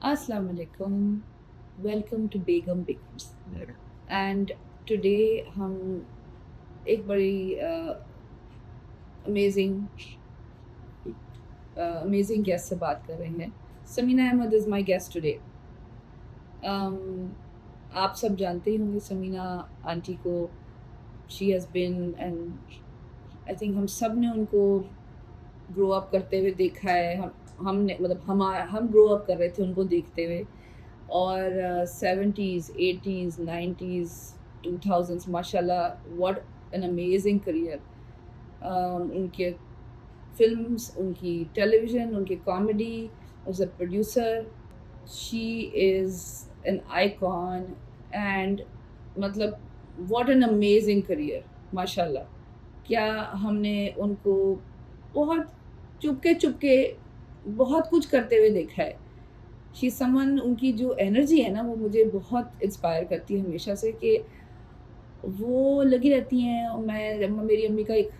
Assalamu alaikum. Welcome to Begum Becomes. And today हम एक बड़ी अमेजिंग अमेजिंग गेस्ट से बात कर रहे हैं. Samina Ahmed is my guest today. आप सब जानते ही होंगे समीना आंटी को. She has been and I think हम सब ने उनको ग्रो अप करते हुए देखा है. हमने मतलब हम ग्रो अप कर रहे थे उनको देखते हुए. और 70s 80s 90s 2000s माशाल्लाह व्हाट एन अमेजिंग करियर. उनके फिल्म्स, उनकी टेलीविज़न, उनकी comedy, as a producer she is an icon. And मतलब व्हाट एन अमेजिंग करियर माशाल्लाह. क्या हमने उनको बहुत चुपके चुपके बहुत कुछ करते हुए देखा है. शी समवन उनकी जो एनर्जी है ना वो मुझे बहुत इंस्पायर करती है हमेशा से कि वो लगी रहती हैं. और मेरी अम्मी का एक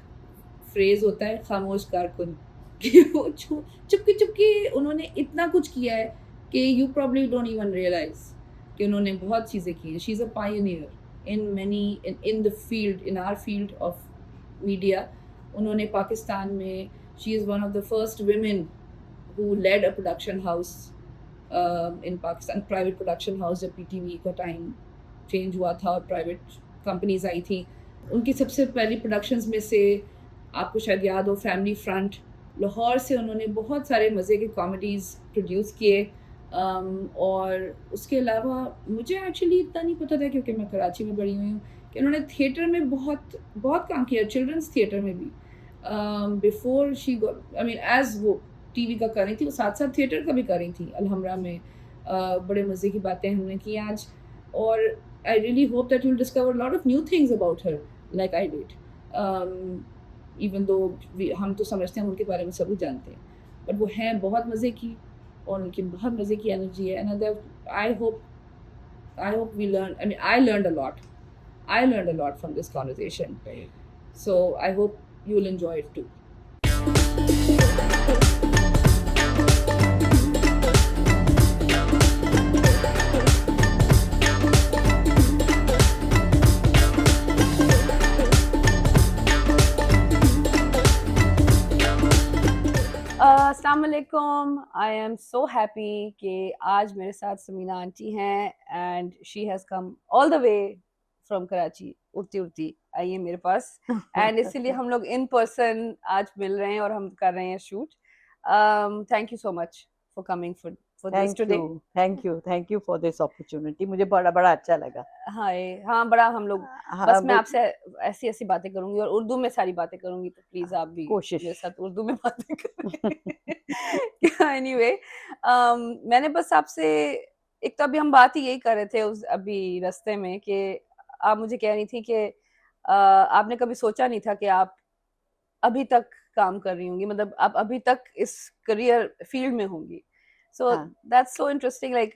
फ्रेज़ होता है खामोश कारकुन कि वो चुपके चुपके उन्होंने इतना कुछ किया है कि you probably don't even realise कि उन्होंने बहुत चीज़ें की हैं. She is a pioneer in many in the field, in our field of media. उन्होंने पाकिस्तान में she is one of the first women who led a production house in Pakistan, private production house. जब PTV का time change हुआ था और private companies आई थी, उनकी सबसे पहली प्रोडक्शंस में से आपको शायद याद हो फैमिली फ्रंट. लाहौर से उन्होंने बहुत सारे मज़े के कॉमेडीज़ प्रोड्यूस किए. और उसके अलावा मुझे एक्चुअली इतना नहीं पता था क्योंकि मैं कराची में बड़ी हुई हूँ कि उन्होंने थिएटर में बहुत बहुत काम किया, चिल्ड्रंस थिएटर में भी. Before she I mean as वो टीवी का कर रही थी, वो साथ साथ थिएटर का भी कर रही थी अलहमरा में. बड़े मज़े की बातें हमने की आज. और I really hope that you will discover lot of new things about her like I did. Even though हम तो समझते हैं उनके बारे में सभी जानते हैं, बट वो हैं बहुत मज़े की और उनकी बहुत मज़े की एनर्जी है. And I hope we learn, I mean I learned a lot. I learned a lot from this conversation. So I hope you will enjoy it too. अस्सलाम वालेकुम. आई एम सो हैप्पी कि आज मेरे साथ Samina aunty हैं and she has come all the way from Karachi. उड़ती उड़ती आई है मेरे पास एंड इसीलिए हम लोग इन पर्सन आज मिल रहे हैं और हम कर रहे हैं shoot. Thank you so much for coming for this today. Thank you for this opportunity. मुझे बड़ा बड़ा अच्छा लगा. हाँ, बड़ा हम लोग हाँ, बस मैं आपसे ऐसी ऐसी बातें करूंगी और उर्दू में सारी बातें करूंगी, तो प्लीज आप भी कोशिश. मेरे साथ उर्दू में बातें करें. एनीवे, मैंने बस आपसे एक तो अभी हम बात ही यही कर रहे थे उस अभी रास्ते में कि आप मुझे कह रही थी कि आपने कभी सोचा नहीं था कि आप अभी तक काम कर रही होंगी, मतलब आप अभी तक इस करियर फील्ड में होंगी. सो हाँ, that's so interesting. Like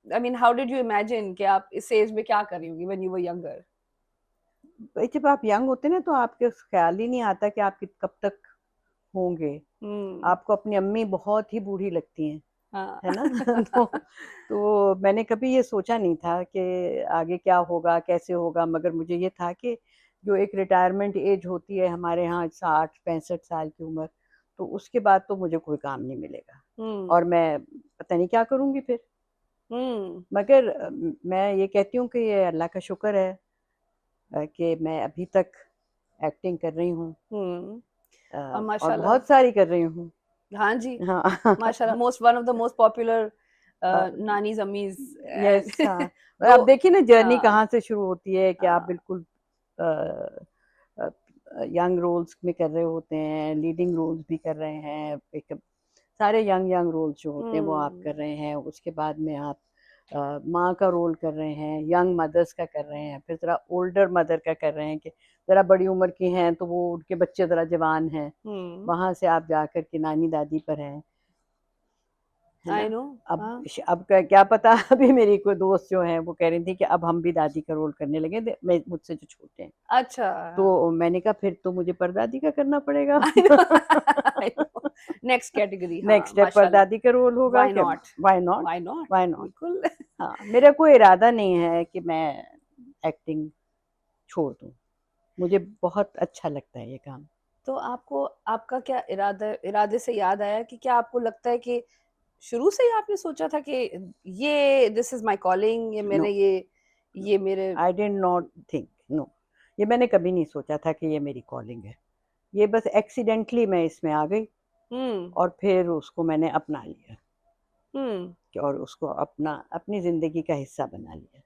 I mean, how did you imagine कि आप इस एज में क्या कर रही होंगी when you were younger? भाई जब आप यंग होते ना तो आपके ख्याल ही नहीं आता कि आप कब तक होंगे. आपको अपनी अम्मी बहुत ही बूढ़ी लगती हैं, हाँ. है ना. तो मैंने कभी ये सोचा नहीं था कि आगे क्या होगा, कैसे होगा. मगर मुझे ये था कि जो एक रिटायरमेंट एज होती है हमारे यहाँ 60-65 साल की उम्र, तो उसके बाद तो मुझे कोई काम नहीं मिलेगा और मैं पता नहीं क्या करूँगी फिर. मगर मैं ये कहती हूँ कि ये अल्लाह का शुक्र है कि मैं अभी तक एक्टिंग कर रही हूँ और माशाल्लाह. बहुत सारी कर रही हूँ. हाँ जी. हाँ. माशाल्लाह, most one of the most popular नानीज अम्मीज. यस. हाँ. और तो आप देखिए ना जर्नी हाँ. कहाँ से शुरू होती है कि आप हाँ. बिल्कुल यंग रोल्स में कर रहे होते हैं, लीडिंग रोल्स भी कर रहे हैं, एक सारे यंग यंग रोल्स जो होते हैं वो आप कर रहे हैं. उसके बाद में आप माँ का रोल कर रहे हैं, यंग मदर्स का कर रहे हैं, फिर ज़रा ओल्डर मदर का कर रहे हैं कि ज़रा बड़ी उम्र की हैं तो वो उनके बच्चे ज़रा जवान हैं, वहाँ से आप जा कर के नानी दादी पर हैं. है आई ना? नो। अब हाँ। अब क्या पता अभी मेरी कोई दोस्त जो है वो कह रही थी कि अब हम भी दादी का रोल करने लगे, मैं मुझसे जो छोटे हैं। अच्छा। तो मैंने कहा फिर तो मुझे परदादी का करना पड़ेगा। I know. I know. Next category, हाँ, नेक्स्ट स्टेप माशाल्लाह। परदादी का रोल होगा व्हाई कि not? Why not? Why not? Why not? बिल्कुल। हाँ, मेरा कोई इरादा नहीं है कि मैं एक्टिंग छोड़ दूँ। मुझे बहुत अच्छा लगता है ये काम। तो आपको आपका क्या इरादे से याद आया कि क्या आपको लगता है कि शुरू से ही आपने सोचा था कि ये this is my calling, no, ये मेरे। I did not think, no, ये मैंने कभी नहीं सोचा था कि ये मेरी कॉलिंग है। ये बस एक्सीडेंटली मैं इसमें आ गई हम्म। और फिर उसको मैंने अपना लिया हम्म। और उसको अपनी ज़िंदगी का हिस्सा बना लिया।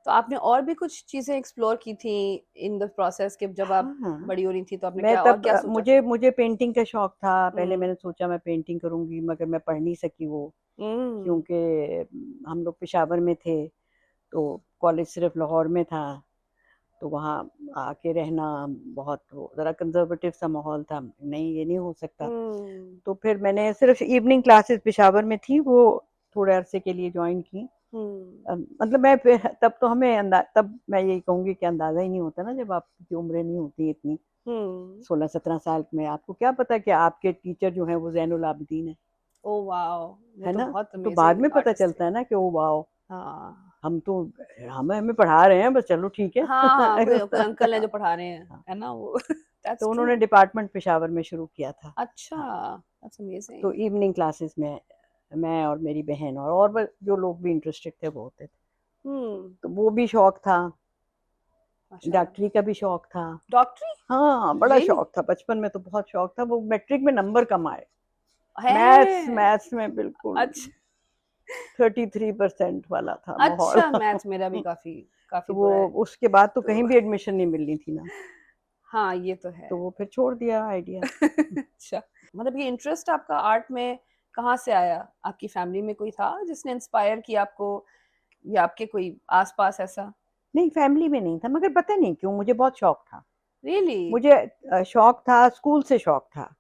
तो आपने और भी कुछ चीजें एक्सप्लोर की थी इन द प्रोसेस के जब आप हाँ, बड़ी हो रही थी, तो आपने मैं क्या और तब क्या सोचा मुझे था? मुझे पेंटिंग का शौक था। पहले हम्म। मैंने सोचा मैं पेंटिंग करूँगी, मगर मैं पढ़ नहीं सकी वो, हम्म। क्योंकि हम लोग पेशावर में थे, तो कॉलेज सिर्फ लाहौर में था, तो वहाँ आके रहना बहुत वो ज़रा कंज़र्वेटिव सा माहौल था। नहीं, ये नहीं हो सकता। हम्म। तो फिर मैंने सिर्फ इवनिंग क्लासेस पेशावर में थी, वो थोड़े अरसे के लिए जॉइन की। हम्म। मतलब मैं फिर तब तो हमें तब मैं यही कहूँगी कि अंदाज़ा ही नहीं होता ना, जब आपकी उम्रें नहीं होती इतनी, हम्म। 16-17 साल में आपको क्या पता कि आपके टीचर जो हैं वो ज़ैनुल आबिदीन है। ओ वाओ, वो है तो ना? बहुत तो बाद अमेजिंग में पता आर्टिस्ट थे। चलता है ना कि ओह वाओ! हाँ। हम तो हमें हमें पढ़ा रहे हैं, बस चलो ठीक है। हाँ, हाँ, कोई कोई हाँ, अंकल है जो पढ़ा रहे हैं, हाँ। है ना वो? दैट्स तो ट्रू। उन्होंने डिपार्टमेंट पेशावर में शुरू किया था। अच्छा, हाँ, दैट्स अमेजिंग। तो इवनिंग क्लासेस में मैं और मेरी बहन और जो लोग भी इंटरेस्टेड थे वो होते थे। हम्म। तो वो भी शौक था, माशाल्लाह। डॉक्टरी का भी शौक था। डॉक्टरी? हाँ, बड़ा रियली? शौक था, बचपन में तो बहुत शौक था। वो मैट्रिक में नंबर कम आए। मैथ्स है। मैथ्स में बिल्कुल अच्छा। 33% वाला था माहौल। अच्छा, मैथ्स मेरा भी काफी काफी तो वो बुरा है। उसके बाद तो तो कहीं भी एडमिशन नहीं मिलनी थी ना, हाँ, ये तो है। तो वो फिर छोड़ दिया आइडिया। अच्छा, मतलब ये इंटरेस्ट आपका आर्ट में कहाँ से आया? आपकी फैमिली में कोई था जिसने इंस्पायर किया आपको, या आपके कोई आसपास ऐसा? नहीं, फैमिली में नहीं था, मगर पता नहीं क्यों मुझे बहुत शौक था। रियली? मुझे शौक था, स्कूल से शौक था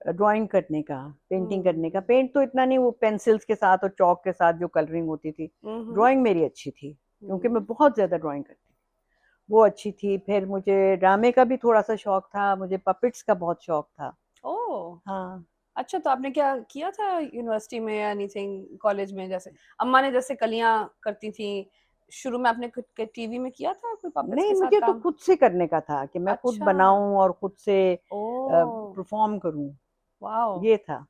ड्राइंग करने का, पेंटिंग करने का। हम्म। पेंट तो इतना नहीं, वो पेंसिल्स के साथ और चॉक के साथ जो कलरिंग होती थी। हम्म। ड्राइंग मेरी अच्छी थी, क्योंकि मैं हम्म। बहुत ज़्यादा ड्राइंग करती थी, वो अच्छी थी। फिर मुझे ड्रामे का भी थोड़ा-सा शौक था, मुझे पपेट्स का बहुत शौक था। ओह! हाँ। अच्छा, तो आपने क्या किया था यूनिवर्सिटी में या एनीथिंग, कॉलेज में? जैसे अम्मा ने जैसे कलियां करती थी, शुरू में आपने खुद के टीवी में किया था कोई पपेट्स नहीं, के साथ मुझे तो काम? खुद से करने का था कि मैं खुद अच्छा। बनाऊँ और खुद से ओह! परफ़ॉर्म करूँ, वाओ! ये था।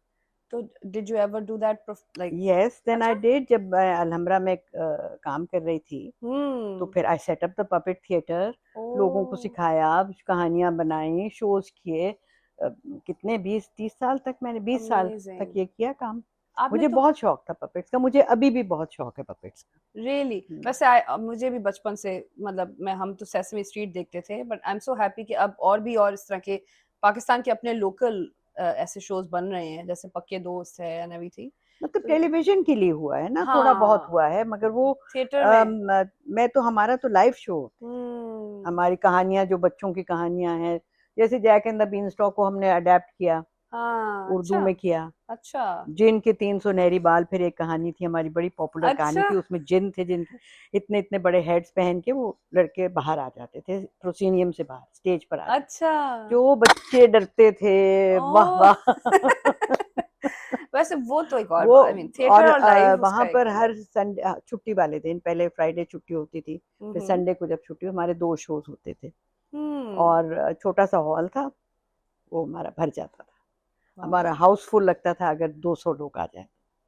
तो did you ever do that like? Yes, then I अच्छा। डिड। जब मैं अलहम्रा में काम कर रही थी, तो हम्म। फिर I set up the puppet theatre, लोगों को ओह! सिखाया, कहानियाँ बनाई, शोज़ किए। कितने 20-30 साल तक मैंने 20 साल तक अमेजिंग। ये किया काम। आपने मुझे तो बहुत शौक था पपेट्स का, मुझे अभी भी बहुत शौक है पपेट्स का। रियली, हुँ। वैसे मुझे भी बचपन से, मतलब मैं हम तो सेसमी स्ट्रीट देखते थे, but I am so happy कि अब और भी और इस तरह के पाकिस्तान के अपने लोकल ऐसे शोज बन रहे हैं, जैसे पक्के दोस्त है एंड एवरीथिंग। मतलब तो टेलीविज़न के लिए हुआ है ना, थोड़ा बहुत हाँ, हुआ है, मगर वो थिएटर में। मैं तो हमारा तो लाइव शो होते हैं। हम्म। हमारी कहानियाँ जो बच्चों की कहानियाँ हैं, जैसे जैक एंड द बीनस्टॉक को हमने अडैप्ट किया, हाँ। उर्दू अच्छा। में किया। अच्छा। जिन के 3 सुनहरी बाल, फिर एक कहानी थी हमारी, बड़ी पॉपुलर कहानी अच्छा। थी, उसमें जिन थे जिनके इतने-इतने बड़े हेड्स पहन के वो लड़के बाहर आ जाते थे, प्रोसिनियम से बाहर, स्टेज पर आ जाते। अच्छा। जो बच्चे डरते थे, वाह ओह! वाह! वैसे वो तो एक और वो आई मीन थिएटर और और लाइव वहाँ उसका एक पर अलग। हर छुट्टी वाले दिन, पहले फ्राइडे छुट्टी होती थी, फिर हम्म। संडे को जब छुट्टी, हमारे 2 शोज़ होते थे। हम्म। और छोटा-सा हॉल था, वो हमारा भर जाता था। वाह। हमारा हाउसफुल लगता था अगर 200 लोग आ जाएँ,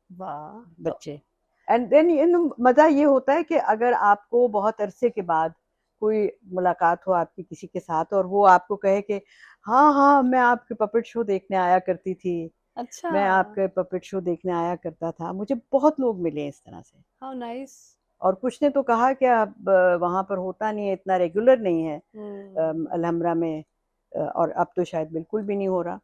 वाह। तो बच्चे। एंड देन मज़ा ये होता है कि अगर आपको बहुत अरसे के बाद कोई मुलाकात हो आपकी किसी के साथ, और वो आपको कहे कि हाँ, हाँ, मैं आपके पपेट शो देखने आया करती थी, अच्छा। मैं आपके पपेट शो देखने आया करता था। मुझे बहुत लोग मिले इस तरह से। How nice. और कुछ ने तो कहा कि अब वहाँ पर होता नहीं है, इतना रेगुलर नहीं है हम्म। अलहम्रा में, और अब तो शायद बिल्कुल भी नहीं हो रहा।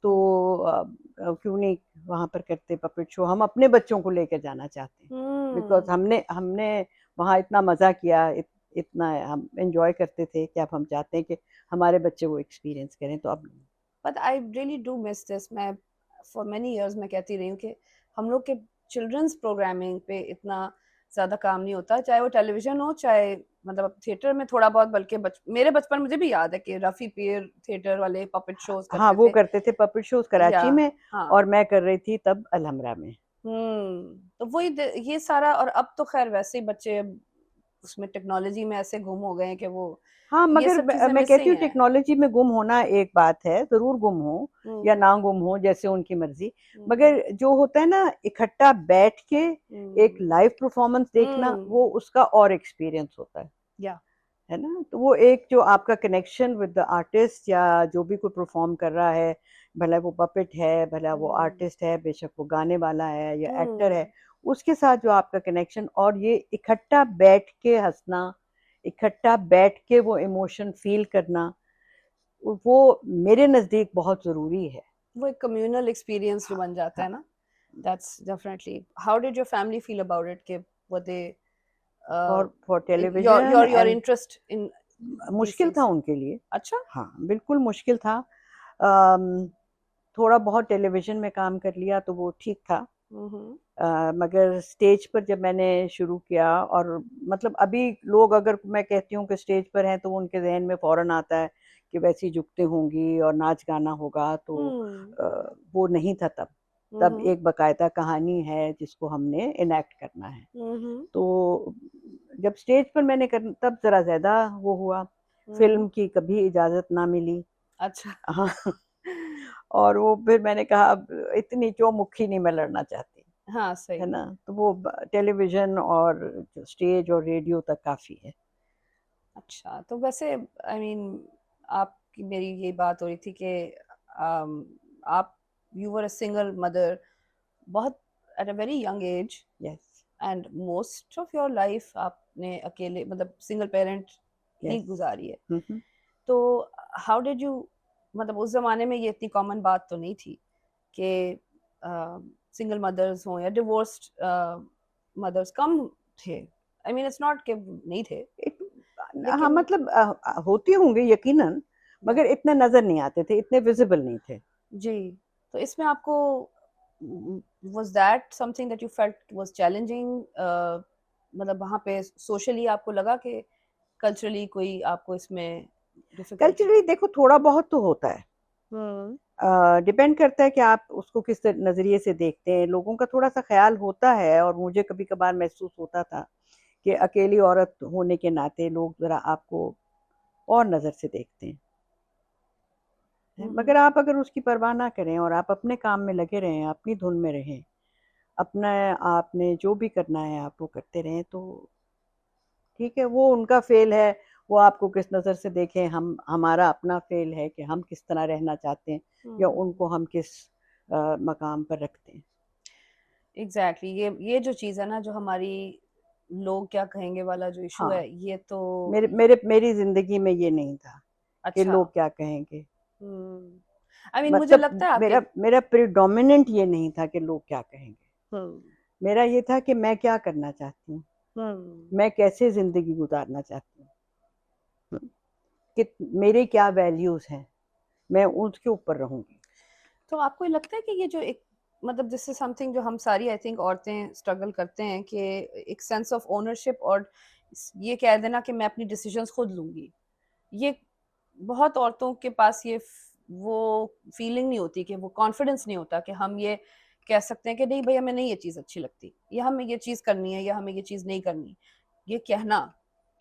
तो क्यों नहीं वहाँ पर करते पपेट शो, हम अपने बच्चों को लेकर जाना चाहते हैं। बिकॉज़ हम्म। हमने हमने वहाँ इतना मज़ा किया, इतना हम एन्जॉय करते थे कि अब हम चाहते हैं कि हमारे बच्चे वो एक्सपीरियंस करें, तो अब but I really do miss this. मैं फॉर मेनी इयर्स मैं कहती रही हूँ कि हम लोग के चिल्ड्रंस प्रोग्रामिंग पे इतना ज़्यादा काम नहीं होता, चाहे वो टेलीविज़न हो, चाहे मतलब थिएटर में थोड़ा बहुत, बल्कि मेरे बचपन मुझे भी याद है कि रफ़ी पीर थिएटर वाले पपेट शोज़ हाँ, करते वो थे। करते थे पपेट शोज़ कराची या में, हाँ, और मैं कर रही थी तब अलहमरा में। तो वही ये सारा, और अब तो खैर वैसे ही बच्चे अब उसमें टेक्नोलॉजी में ऐसे गुम हो गए हैं कि वो हाँ, ये मगर सब चीज़ें मैं कहती मिसिंग हूँ हैं। टेक्नोलॉजी में गुम होना एक बात है, ज़रूर गुम हो या हम्म ना गुम हो, जैसे उनकी मर्ज़ी। हम्म मगर जो होता है ना इकट्ठा बैठ के एक हम्म लाइव परफॉर्मेंस देखना, वो हम्म उसका और एक्सपीरियंस होता या है ना? तो वो एक जो आपका कनेक्शन विद द आर्टिस्ट या जो भी कोई परफॉर्म कर रहा है, भला वो पपेट है, भला वो हम्म आर्टिस्ट है, बेशक वो गाने वाला है या एक्टर है, हम्म उसके साथ जो आपका कनेक्शन और ये इकट्ठा बैठ के हँसना, इकट्ठा बैठ के वो इमोशन फ़ील करना, वो मेरे नज़दीक बहुत ज़रूरी है। वो एक कम्युनल एक्सपीरियंस जो हाँ, बन जाता हाँ। है ना, that's definitely. How did your family feel about it, कि were they for your television your and interest in these मुश्किल था थिंग्स? उनके लिए। अच्छा। हाँ, बिल्कुल मुश्किल था। अम, थोड़ा बहुत टेलीविज़न में काम कर लिया तो वो ठीक था। हम्म मगर स्टेज पर जब मैंने शुरू किया, और मतलब अभी लोग अगर मैं कहती हूँ कि स्टेज पर हैं तो उनके ज़हन में फ़ौरन आता है कि वैसी जुगतें होंगी और नाच-गाना होगा, तो हम्म वो नहीं था तब। तब हम्म एक बाकायदा कहानी है जिसको हमने इनैक्ट करना है। हम्म तो जब स्टेज पर मैंने कर तब ज़रा ज़्यादा वो हुआ, हम्म फ़िल्म की कभी इजाज़त ना मिली। अच्छा। हाँ, और वो फिर मैंने कहा अब इतनी चौमुखी नहीं मैं लड़ना चाहती। हाँ, है सही। ना? तो वो टेलीविज़न और जो स्टेज और रेडियो तक काफ़ी है। अच्छा, तो वैसे आई मीन आपकी मेरी ये बात हो रही थी कि आप you were a single mother बहुत at a very young age, yes, and most of your life आपने अकेले मतलब सिंगल पेरेंट ही यस। गुजारी है। हुँ, हुँ। तो हाउ डिड यू, मतलब उस जमाने में ये इतनी कॉमन बात तो नहीं थी कि सिंगल मदर्स हों या डिवोर्स्ड मदर्स कम थे। आई मीन इट्स नॉट कि नहीं थे, एक हाँ, लेकिन मतलब होते होंगे यकीनन, या मगर इतने नज़र नहीं आते थे, इतने विज़िबल नहीं थे। जी, तो इसमें आपको was that something that you felt was challenging, मतलब वहाँ पे सोशली आपको लगा कि कल्चरली कोई आपको इसमें डिफिकल्टी? कल्चरली देखो थोड़ा बहुत तो होता है। हुँ, डिपेंड करता है कि आप उसको किस नज़रिए से देखते हैं। लोगों का थोड़ा-सा ख़्याल होता है, और मुझे कभी-कभार महसूस होता था कि अकेली औरत होने के नाते लोग ज़रा आपको और नज़र से देखते हैं। हुँ, मगर आप अगर उसकी परवाह ना करें और आप अपने काम में लगे रहें, अपनी धुन में रहें, अपना आपने जो भी करना है आप वो करते रहें, तो ठीक है, वो उनका फ़ेल है, वो आपको किस नज़र से देखें, हमारा अपना फ़ेल है कि हम किस तरह रहना चाहते हैं या हुँ। उनको हम किस मकाम पर रखते हैं। एग्ज़ैक्टली, ये जो चीज़ है ना, जो हमारी लोग क्या कहेंगे वाला जो इश्यू हाँ, है, ये तो मेरी ज़िंदगी में ये नहीं था कि अच्छा। लोग क्या कहेंगे। हुँ। आई मीन मुझे मतलब लगता है आपके मेरा मेरा प्रेडोमिनेंट ये नहीं था कि लोग क्या कहेंगे। हुँ, मेरा ये था कि मैं क्या करना चाहती हूँ, हुँ। मैं कैसे ज़िंदगी गुज़ारना चाहती हूँ, कि मेरे क्या वैल्यूज़ हैं, मैं उसके ऊपर रहूँगी। तो आपको ये लगता है कि ये जो एक, मतलब दिस इज़ समथिंग जो हम सारी आई थिंक औरतें स्ट्रगल करते हैं कि एक सेंस ऑफ ओनरशिप, और ये कह देना कि मैं अपनी डिसीजंस खुद लूँगी। ये बहुत औरतों के पास ये वो फीलिंग नहीं होती, कि वो कॉन्फिडेंस नहीं होता कि हम ये कह सकते हैं कि नहीं भई हमें नहीं ये चीज़ अच्छी लगती, या हमें ये चीज़ करनी है या हमें ये चीज़ नहीं करनी। ये कहना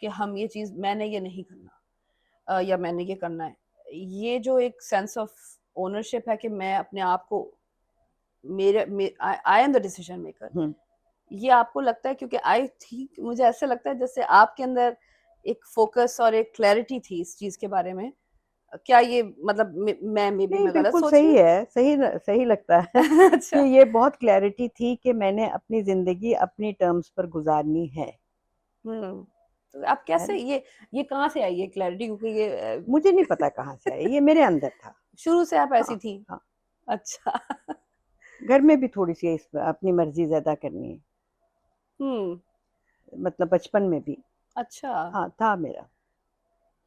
कि हम ये चीज़ मैंने ये नहीं करना, या मैंने ये करना है। ये जो एक सेंस ऑफ ओनरशिप है कि मैं अपने आप को I am the decision maker, हुँ। ये आपको लगता है? क्योंकि आई थिंक मुझे ऐसा लगता है जैसे आपके अंदर एक फोकस और एक क्लैरिटी थी इस चीज़ के बारे में। क्या ये मतलब मैं मे बी नहीं, मैं गलत बिल्कुल सोच रही सही हूँ? है, सही लगता है कि अच्छा। ये बहुत क्लैरिटी थी कि मैंने अपनी ज़िंदगी अपनी टर्म्स पर गुज़ारनी है। हुँ। तो आप है कैसे ना? ये कहाँ से आई ये क्लैरिटी, क्योंकि ये मुझे नहीं पता कहाँ से आई, ये मेरे अंदर था। शुरू से आप ऐसी हाँ, थी? हाँ। अच्छा। घर में भी थोड़ी-सी अपनी मर्ज़ी ज़्यादा करनी है, हुँ, मतलब बचपन में भी। अच्छा, हाँ, था मेरा।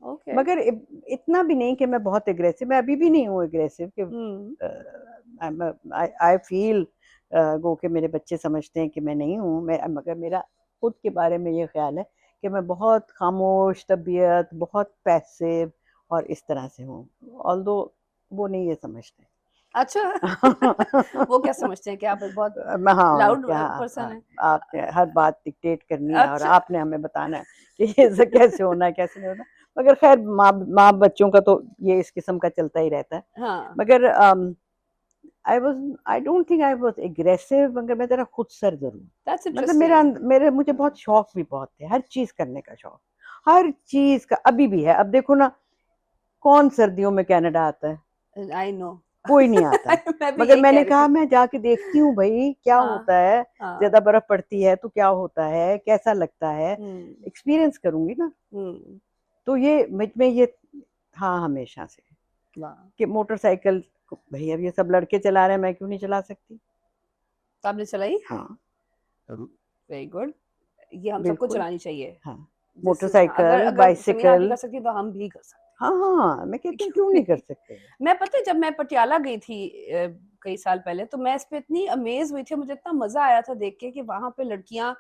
ओके। मगर इतना भी नहीं कि मैं बहुत एग्रेसिव, मैं अभी भी नहीं हूँ एग्रेसिव कि हुँ, आई फील गो के मेरे बच्चे समझते हैं कि मैं नहीं हूँ, मगर मेरा खुद के बारे में ये ख्याल है कि मैं बहुत खामोश तबीयत, बहुत पैसिव और इस तरह से हूँ, ऑल्दो वो नहीं ये समझते। अच्छा वो क्या समझते हैं कि आप एक बहुत हाँ, लाउड कि पर्सन है? आपने हर बात डिक्टेट करनी है और अच्छा। आपने हमें बताना है कि ये सब कैसे होना है, कैसे नहीं होना। मगर खैर माँ बच्चों का तो ये इस किस्म का चलता ही रहता है। हाँ, मगर आई don't think I was aggressive, मगर मैं जरा खुद सर जरूर। दैट्स मतलब इंटरेस्टिंग। मुझे बहुत शौक भी बहुत थे, हर चीज करने का शौक, हर चीज का अभी भी है। अब देखो ना, कौन सर्दियों में कनाडा आता है? आई नो कोई नहीं आता। मैं भी मगर यही कह मैंने रही कहा थी। मैं जाके देखती हूँ भाई क्या हाँ, होता है, हाँ। ज्यादा बर्फ पड़ती है तो क्या होता है, कैसा लगता है, हुँ, एक्सपीरियंस करूंगी ना। हुँ। तो ये मुझ में ये था हमेशा से वाह! कि मोटरसाइकिल भाई अब ये सब लड़के चला रहे हैं, मैं क्यों नहीं चला सकती? तो आपने चलाई? हाँ, वेरी गुड। ये हम सबको बिल्कुल। चलानी चाहिए। हाँ, दिस इज़ हाँ, अगर मोटरसाइकिल, अगर समीरा आंटी बाइसिकल। कर सकती हैं तो हम भी कर सकते हाँ हाँ, मैं कहती हूँ क्यों नहीं कर हैं। सकते? मैं पता है जब मैं पटियाला गई थी कई साल पहले, तो मैं इस पे इतनी अमेज़ हुई थी, मुझे इतना मज़ा आया था देख के कि वहाँ पे लड़कियाँ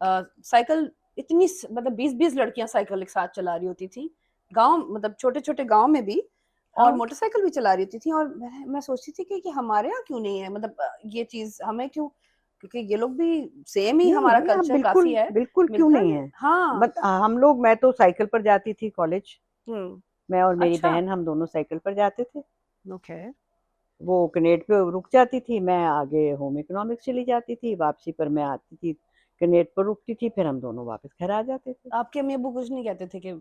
साइकिल इतनी मतलब 20-20 लड़कियाँ साइकिल एक साथ चला रही होती थी। गाँव मतलब छोटे-छोटे गाँव में भी, और हाँ, मोटरसाइकिल भी चला रही होती थी, और मैं सोचती थी कि हमारे यहाँ क्यों नहीं है? मतलब ये चीज़ हमें क्यों, क्योंकि ये लोग भी सेम ही नहीं हमारा है, हाँ कल्चर बिल्कुल काफ़ी है, बिल्कुल, क्यों मिलता नहीं भी है। हाँ, हम लोग, मैं तो साइकिल पर जाती थी कॉलेज, हुँ, मैं और मेरी अच्छा, बहन हम दोनों साइकिल पर जाते थे। ओके। वो कनेट पे रुक जाती थी, मैं आगे होम इकोनॉमिक्स चली जाती थी, वापसी पर मैं आती थी, कनेट पर रुकती थी, फिर हम दोनों वापस घर आ जाते थे। आपके अम्मी-अब्बू कुछ नहीं कहते थे कि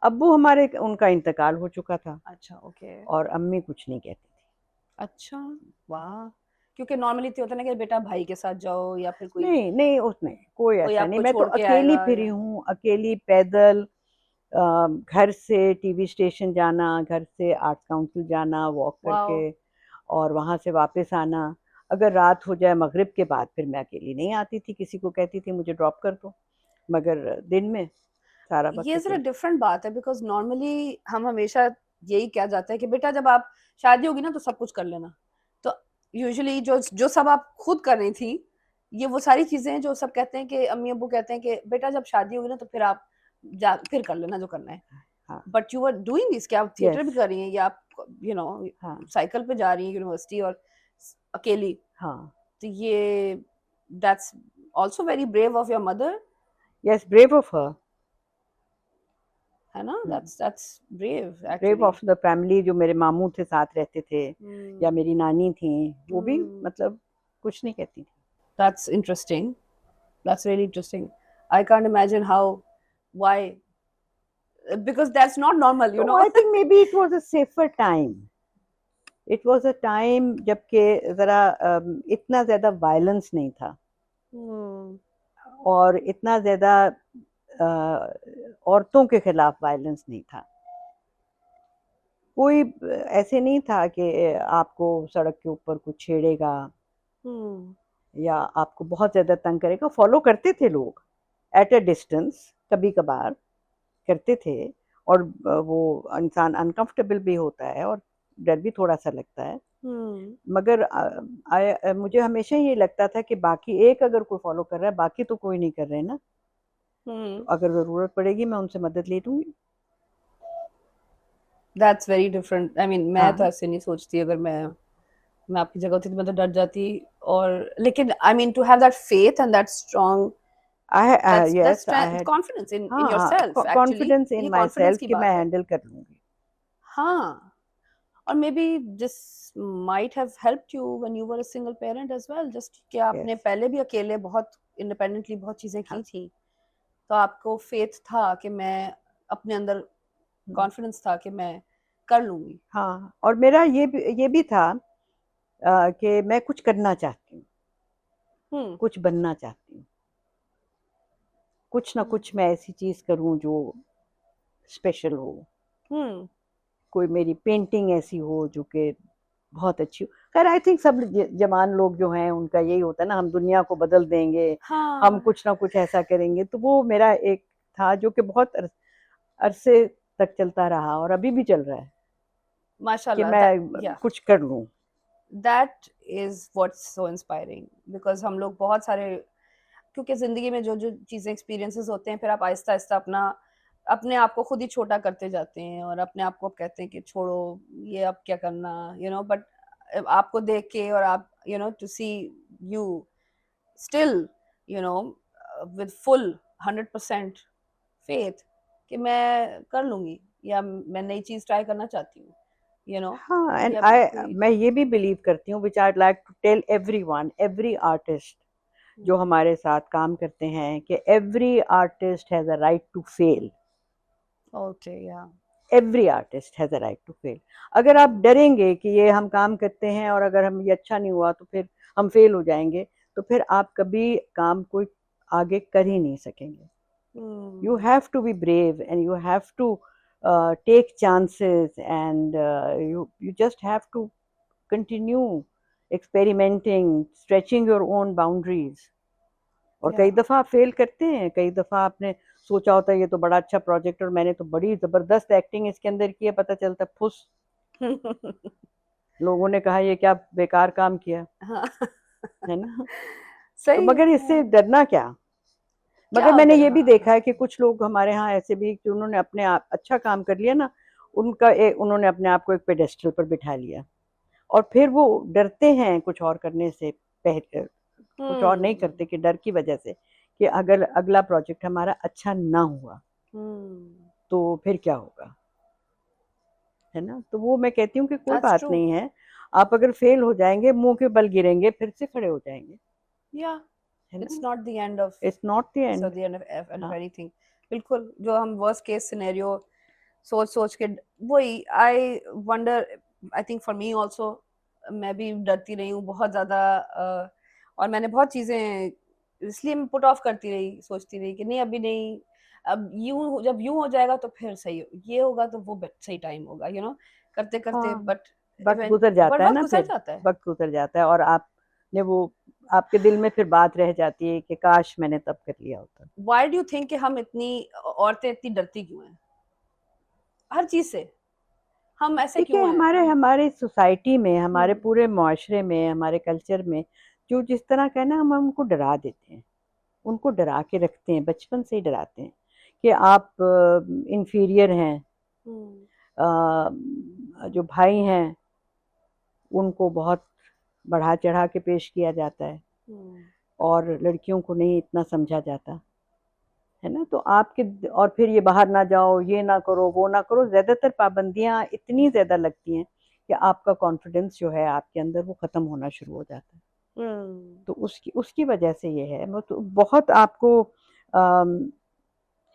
अब्बू हमारे, उनका इंतकाल हो चुका था, अच्छा, ओके। और अम्मी कुछ नहीं कहती थी। अच्छा, वाह! क्योंकि नॉर्मली तो होता है ना कि बेटा भाई के साथ जाओ या फिर कोई नहीं नहीं, उसने कोई कोई ऐसा नहीं, आपको मैं तो छोड़ के अकेली आएगा फिरी या हूँ, अकेली पैदल, घर से टीवी स्टेशन जाना, घर से आर्ट्स काउंसिल जाना वॉक वाओ! करके, और वहां से वापस आना। अगर रात हो जाए मगरिब के बाद, फिर मैं अकेली नहीं आती थी, किसी को कहती थी मुझे ड्रॉप कर दो, मगर दिन में सारा वक्त ये ज़रा अकेले। डिफरेंट बात है, बिकॉज़ नॉर्मली हम हमेशा यही कहा जाता है कि बेटा जब आप शादी होगी ना तो सब कुछ कर लेना। तो यूजुअली जो जो सब आप खुद कर रही थी, ये वो सारी चीज़ें हैं जो सब कहते हैं कि अम्मी-अब्बू कहते हैं कि बेटा जब शादी होगी ना तो फिर आप जा फिर कर लेना जो करना है। हाँ, but you are doing this, क्या आप थिएटर यस, भी कर रही हैं या आप हाँ, साइकिल पे जा रही हैं यूनिवर्सिटी और अकेली। हाँ, तो ये that's also very brave of your mother, yes, brave of her, है ना? That's brave brave actually. Of the family. जो मेरे मामू थे साथ रहते थे, या Hmm. मेरी नानी थी, वो भी Hmm. मतलब कुछ नहीं कहती थी। That's interesting. That's really interesting. I can't imagine how, why, because that's not normal, you तो know. I think may be it was a safer time, it was a time जबकि जरा इतना ज्यादा वायलेंस नहीं था, Hmm. और इतना ज्यादा औरतों के खिलाफ वायलेंस नहीं था। कोई ऐसे नहीं था कि आपको सड़क के ऊपर कुछ छेड़ेगा Hmm. या आपको बहुत ज्यादा तंग करेगा। फॉलो करते थे लोग एट अ डिस्टेंस, कभी कभार करते थे, और वो इंसान अनकंफर्टेबल भी होता है और डर भी थोड़ा सा लगता है। Hmm. मगर मुझे हमेशा ये लगता था कि बाकी एक अगर कोई फॉलो कर रहा है, बाकी तो कोई नहीं कर रहे ना, तो Hmm. अगर ज़रूरत पड़ेगी मैं उनसे मदद ले लूँगी। That's very different. I mean, मैं तो हाँ, ऐसे नहीं सोचती, अगर मैं आपकी जगह होती तो मैं तो डर जाती। और लेकिन I mean to have that faith and that strong, that's yes I strength, had, confidence in हाँ, yourself actually, कॉन्फिडेंस इन ये माई confidence सेल्फ की कि मैं बात है। हैंडल कर लूँगी। हाँ। और may be this might have helped you when you were a single parent as well, just कि आपने यस, पहले भी अकेले बहुत इंडिपेंडेंटली बहुत चीज़ें हाँ, की थी। तो आपको फेथ था कि मैं अपने अंदर हुँ, कॉन्फिडेंस था कि मैं कर लूँगी। हाँ, और मेरा ये भी था कि मैं कुछ करना चाहती हूँ, हुँ, कुछ बनना चाहती हूँ, कुछ ना हुँ, कुछ मैं ऐसी चीज़ करूँ जो स्पेशल हो, हुँ, कोई मेरी पेंटिंग ऐसी हो जो कि बहुत अच्छी हो। खैर आई थिंक सब जवान लोग जो हैं उनका यही होता है ना, हम दुनिया को बदल देंगे, हम हाँ, कुछ ना कुछ ऐसा करेंगे। तो वो मेरा एक था जो कि बहुत अरसे तक चलता रहा और अभी भी चल रहा है कि माशाल्लाह दैट मैं या कुछ कर लूँ। that is what's so inspiring, because हम लोग बहुत सारे, क्योंकि ज़िंदगी में जो जो चीज़ें एक्सपीरियंसेस होते हैं, फिर आप आहिस्ता आहिस्ता अपने आप को खुद ही छोटा करते जाते हैं और अपने आप को कहते हैं कि छोड़ो, ये अब क्या करना, बट आपको देख के और आप to see you still with full 100% faith कि मैं कर लूंगी, या मैं नई चीज ट्राई करना चाहती हूँ, हाँ, एंड या कोई मैं ये भी बिलीव करती हूँ, which I like to tell everyone, every artist जो हमारे साथ काम करते हैं, कि every artist has a right to fail. Okay, yeah every artist has a right to fail. अगर आप डरेंगे कि ये हम काम करते हैं और अगर हम ये अच्छा नहीं हुआ तो फिर हम फेल हो जाएंगे, तो फिर आप कभी काम को आगे कर ही नहीं सकेंगे। You have to be brave and you have to take chances, and you just have to continue experimenting, stretching your own boundaries. और कई या दफ़ा आप फेल करते हैं, कई दफ़ा आपने सोचा होता है ये तो बड़ा अच्छा प्रोजेक्ट और मैंने तो बड़ी ज़बरदस्त एक्टिंग इसके अंदर की है, पता चलता फुस, लोगों ने कहा ये क्या बेकार काम किया, हाँ, है ना? तो सही मगर है, इससे डरना क्या? क्या मगर मैंने अगर, ये भी हाँ, देखा है कि कुछ लोग हमारे यहाँ ऐसे भी कि उन्होंने अपने आप अच्छा काम कर लिया ना, उन्होंने अपने आप को एक पेडेस्टल पर बिठा लिया और फिर वो डरते हैं कुछ और करने से, कुछ और नहीं करते कि डर की वजह से कि अगर अगला प्रोजेक्ट हमारा अच्छा ना हुआ तो फिर क्या होगा, है ना? तो वो मैं कहती हूँ कि कोई दैट्स बात ट्रू, नहीं है, आप अगर फेल हो जाएंगे मुंह के बल गिरेंगे फिर से खड़े हो जाएंगे, या है इट्स ना? Not the end of its not the so and. The end of हाँ, एनीथिंग। बिल्कुल, जो हम वर्स्ट केस सिनेरियो सोच सोच के, वही I wonder, I think for me also, मैं भी डरती रही हूँ बहुत ज्यादा, और मैंने बहुत चीजें इसलिए मैं पुट ऑफ करती रही, सोचती रही कि नहीं अभी नहीं, अब जब यूं हो जाएगा तो फिर सही ये होगा तो वो सही टाइम होगा, करते करते, हाँ, बट वक्त गुजर जाता है वक्त ना, गुजर फिर जाता है। वक्त गुजर जाता है और आपने वो आपके दिल में फिर बात रह जाती है कि काश मैंने तब कर लिया होता। व्हाई डू यू थिंक कि हम इतनी औरतें इतनी डरती क्यों हैं हर चीज से? हम ऐसे देखिए क्यों हैं? हमारे हम हमारे सोसाइटी में, हमारे हम्म पूरे मुआशरे में, हमारे कल्चर में जो जिस तरह का है ना, हम उनको डरा देते हैं, उनको डरा के रखते हैं, बचपन से ही डराते हैं कि आप इंफीरियर हैं, हम्म जो भाई हैं उनको बहुत बढ़ा चढ़ा के पेश किया जाता है हम्म और लड़कियों को नहीं इतना समझा जाता, है ना? तो आपके और फिर ये बाहर ना जाओ, ये ना करो, वो ना करो, ज़्यादातर पाबंदियाँ इतनी ज़्यादा लगती हैं कि आपका कॉन्फिडेंस जो है आपके अंदर वो ख़त्म होना शुरू हो जाता है। हम्म तो उसकी उसकी वजह से ये है, वो तो बहुत आपको अम,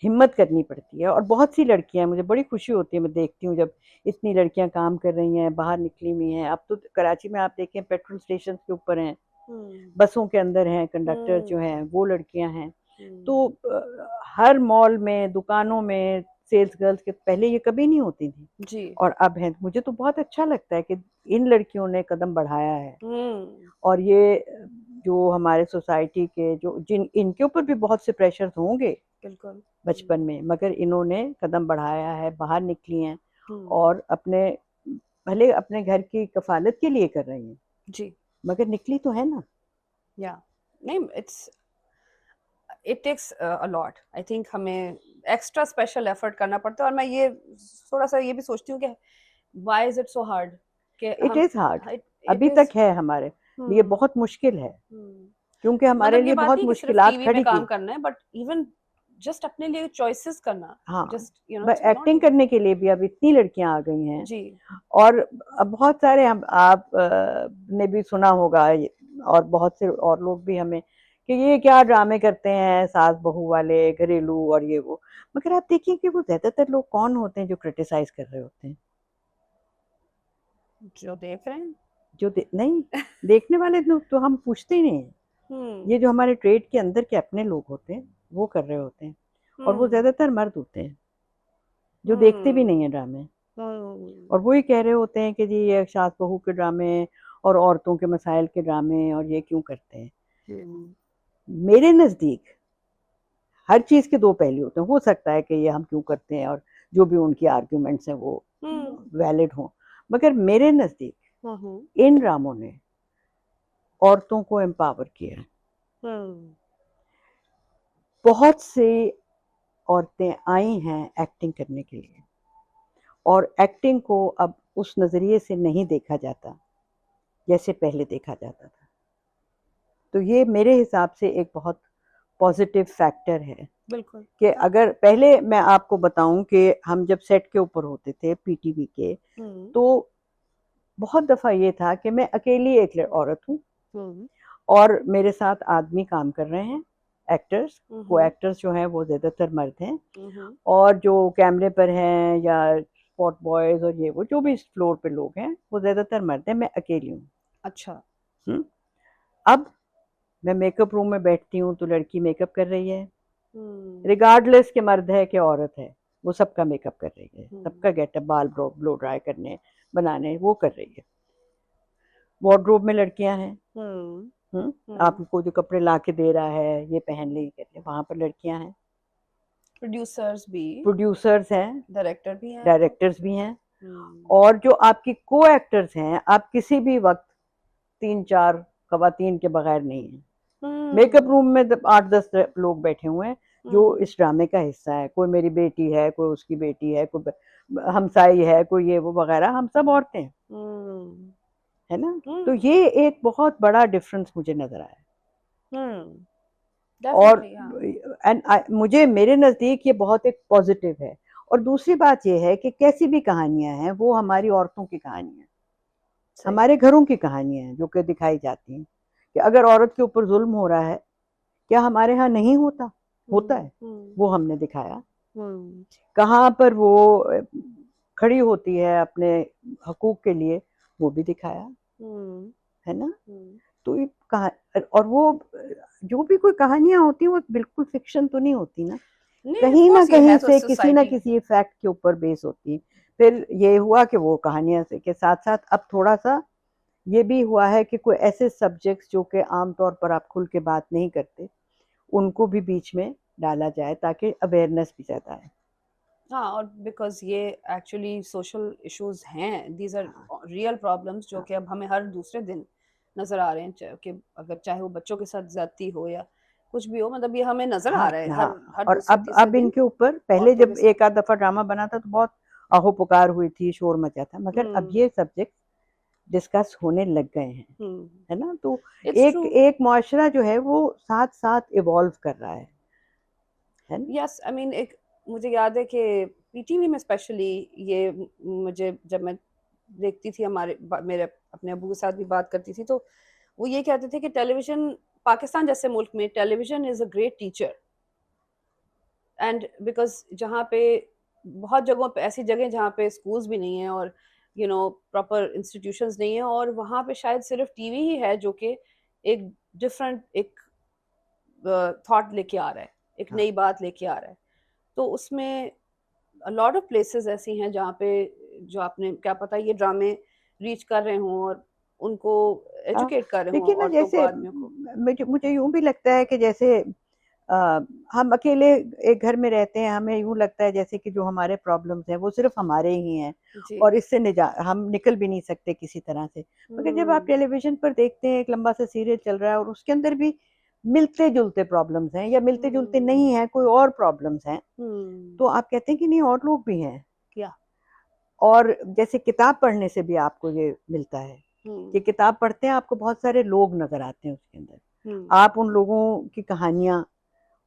हिम्मत करनी पड़ती है और बहुत सी लड़कियाँ, मुझे बड़ी खुशी होती है, मैं देखती हूँ जब इतनी लड़कियाँ काम कर रही हैं, बाहर निकली हुई हैं। अब तो कराची में आप देखें पेट्रोल स्टेशन के ऊपर हैं, हम्म बसों के अंदर हैं, कंडक्टर जो हम्म हैं वो लड़कियाँ हैं। तो हम्म हर मॉल में, दुकानों में सेल्स गर्ल्स के पहले ये कभी नहीं होती थी जी और अब हैं। मुझे तो बहुत अच्छा लगता है कि इन लड़कियों ने कदम बढ़ाया है हम्म और ये जो हमारे सोसाइटी के जो जिन इनके ऊपर भी बहुत से प्रेशर्स होंगे बिल्कुल बचपन में, मगर इन्होंने कदम बढ़ाया है, बाहर निकली हैं हम्म और अपने भले अपने घर की कफालत के लिए कर रही हैं, जी मगर निकली तो है ना। या नहीं, it takes a lot, I think हमें एक्स्ट्रा स्पेशल एफर्ट करना पड़ता है, और मैं ये थोड़ा सा ये भी सोचती हूँ कि why is it so hard कि इट हम, इज़ हार्ड, इट अभी तक इज, है हमारे लिए बहुत मुश्किल है, क्योंकि हमारे मतलब ये लिए बात बहुत नहीं कि सिर्फ मुश्किलात टीवी में खड़ी काम की। करना है, बट इवन जस्ट अपने लिए चॉइसेस करना, हाँ, जस्ट नॉट एक्टिंग इवन, करने के लिए भी अब इतनी लड़कियां आ गई हैं जी और अब बहुत सारे हम आप ने भी सुना होगा और बहुत से और लोग भी हमें कि ये क्या ड्रामे करते हैं सास बहू वाले, घरेलू और ये वो। मगर आप देखिए कि वो ज्यादातर लोग कौन होते हैं जो क्रिटिसाइज कर रहे होते हैं? जो देख रहे हैं। नहीं, देखने वाले लोग तो हम पूछते ही नहीं हैं। हम्म ये जो हमारे ट्रेड के अंदर के अपने लोग होते हैं वो कर रहे होते हैं और वो हम्म ज्यादातर मर्द होते हैं जो देखते भी हम्म नहीं है ड्रामे हम्म और वो ही कह रहे होते हैं कि जी ये सास बहू के ड्रामे और औरतों के मसाइल के ड्रामे और ये क्यों करते हैं। हम्म मेरे नज़दीक हर चीज़ के दो पहलू होते हैं, हो सकता है कि ये हम क्यों करते हैं और जो भी उनकी आर्ग्यूमेंट्स हैं वो हम्म वैलिड हों, मगर मेरे नज़दीक इन ड्रामों ने औरतों को एम्पावर किया। बहुत से औरतें आई हैं एक्टिंग करने के लिए, और एक्टिंग को अब उस नज़रिए से नहीं देखा जाता जैसे पहले देखा जाता था। तो ये मेरे हिसाब से एक बहुत पॉजिटिव फैक्टर है बिल्कुल। कि अगर पहले मैं आपको बताऊं कि हम जब सेट के ऊपर होते थे पीटीवी के, तो बहुत दफ़ा ये था कि मैं अकेली एक औरत हूँ और मेरे साथ आदमी काम कर रहे हैं, एक्टर्स, को एक्टर्स जो हैं वो ज़्यादातर मर्द हैं, और जो कैमरे पर हैं या स्पॉट बॉयज़ और ये वो जो भी फ्लोर पे लोग हैं वो ज़्यादातर मर्द हैं, मैं अकेली हूँ। अच्छा। अब मैं मेकअप रूम में बैठती हूँ तो लड़की मेकअप कर रही है, रिगार्डलेस कि मर्द है कि औरत है, वो सबका मेकअप कर रही है, सबका गेटअप, बाल ब्लो ड्राई करने बनाने वो कर रही है। वार्डरोब में लड़कियां हैं, आपको जो कपड़े ला के दे रहा है ये पहन ले, करके वहां पर लड़कियां हैं, प्रोड्यूसर्स हैं, डायरेक्टर्स भी हैं, और जो आपकी को एक्टर्स हैं, आप किसी भी वक्त 3-4 खवातीन के बगैर नहीं है। मेकअप रूम में 8-10 लोग बैठे हुए हैं जो इस ड्रामे का हिस्सा है, कोई मेरी बेटी है, कोई उसकी बेटी है, कोई हमसाई है, कोई ये वो वगैरह, हम सब औरतें हैं, है ना। तो ये एक बहुत बड़ा डिफरेंस मुझे नजर आया, और मुझे मेरे नज़दीक ये बहुत एक पॉजिटिव है। और दूसरी बात ये है कि कैसी भी कहानियां हैं वो हमारी औरतों की कहानियां, हमारे घरों की कहानियां हैं जो कि दिखाई जाती हैं, कि अगर औरत के ऊपर जुल्म हो रहा है, क्या हमारे यहाँ नहीं होता, होता है, वो हमने दिखाया। कहाँ पर वो खड़ी होती है अपने हकूक के लिए, वो भी दिखाया, है ना। तो ये और वो जो भी कोई कहानियां होती हैं वो बिल्कुल फिक्शन तो नहीं होती ना, कहीं ना कहीं से किसी ना किसी फैक्ट के ऊपर बेस होती है। फिर ये हुआ कि वो कहानियां से के साथ साथ अब थोड़ा सा ये भी हुआ है कि कोई ऐसे सब्जेक्ट्स जो कि आमतौर पर आप खुल के बात नहीं करते, उनको भी बीच में डाला जाए ताकि अवेयरनेस भी ज़्यादा है। हाँ, और बिकॉज ये एक्चुअली सोशल इश्यूज हैं, दीज आर रियल प्रॉब्लम्स जो कि अब हमें हर दूसरे दिन नजर आ रहे हैं, कि अगर चाहे वो बच्चों के साथ ज्यादती हो या कुछ भी हो, मतलब ये हमें नजर आ रहा है हर और दूसरे तीसरे अब दिन इनके ऊपर, पहले औरतों जब के साथ। एक आध दफा ड्रामा बना था तो बहुत आहो पुकार हुई थी, शोर मचा था, मगर अब ये सब्जेक्ट डिस्कस होने लग गए हैं, है ना। तो एक एक मुआशरा जो है वो साथ साथ इवॉल्व कर रहा है ना। यस, आई मीन एक मुझे याद है कि पीटीवी में स्पेशली ये मुझे जब मैं देखती थी, मेरे अपने अबू के साथ भी बात करती थी, तो वो ये कहते थे कि टेलीविजन, पाकिस्तान जैसे मुल्क में television is a great teacher, and because जहाँ पे बहुत जगहों पे ऐसी जगह जहाँ पे स्कूल्स भी नहीं है और प्रॉपर इंस्टीट्यूशंस नहीं है, और वहाँ पे शायद सिर्फ टीवी ही है जो कि एक डिफरेंट एक थॉट लेके आ रहा है, एक नई बात लेके आ रहा है। तो उसमें लॉट ऑफ प्लेसेस ऐसी हैं जहाँ पे जो आपने क्या पता ये ड्रामे रीच कर रहे हों और उनको एजुकेट कर रहे हों देखिए ना, औरतों को, जैसे आदमियों को। मुझे मुझे यूं भी लगता है कि जैसे हम अकेले एक घर में रहते हैं, हमें यूं लगता है जैसे कि जो हमारे प्रॉब्लम्स हैं वो सिर्फ हमारे ही हैं जी। और इससे हम निकल भी नहीं सकते किसी तरह से। मगर जब आप टेलीविजन पर देखते हैं एक लंबा सा सीरियल चल रहा है और उसके अंदर भी मिलते जुलते प्रॉब्लम्स हैं या मिलते जुलते नहीं हैं, कोई और प्रॉब्लम्स हैं, तो आप कहते हैं कि नहीं और लोग भी हैं क्या। और जैसे किताब पढ़ने से भी आपको ये मिलता है कि किताब पढ़ते हैं आपको बहुत सारे लोग नजर आते हैं उसके अंदर, आप उन लोगों की कहानियां,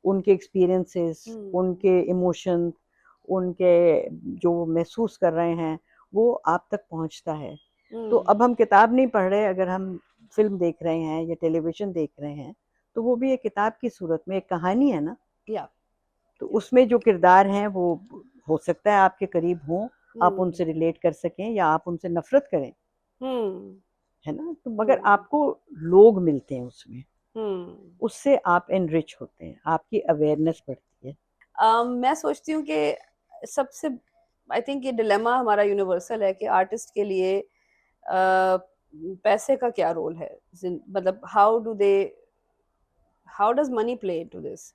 उनके एक्सपीरियंसेस, उनके इमोशंस, उनके जो महसूस कर रहे हैं वो आप तक पहुंचता है। तो अब हम किताब नहीं पढ़ रहे, अगर हम फिल्म देख रहे हैं या टेलीविजन देख रहे हैं तो वो भी एक किताब की सूरत में एक कहानी है ना। तो उसमें जो किरदार हैं वो हो सकता है आपके करीब हों, आप उनसे रिलेट कर सकें या आप उनसे नफरत करें, है ना। तो मगर आपको लोग मिलते हैं उसमें, उससे आप एनरिच होते हैं, आपकी अवेयरनेस बढ़ती है। मैं सोचती हूँ कि सबसे, आई थिंक ये डिलेमा हमारा यूनिवर्सल है कि आर्टिस्ट के लिए पैसे का क्या रोल है, मतलब how does money play into this,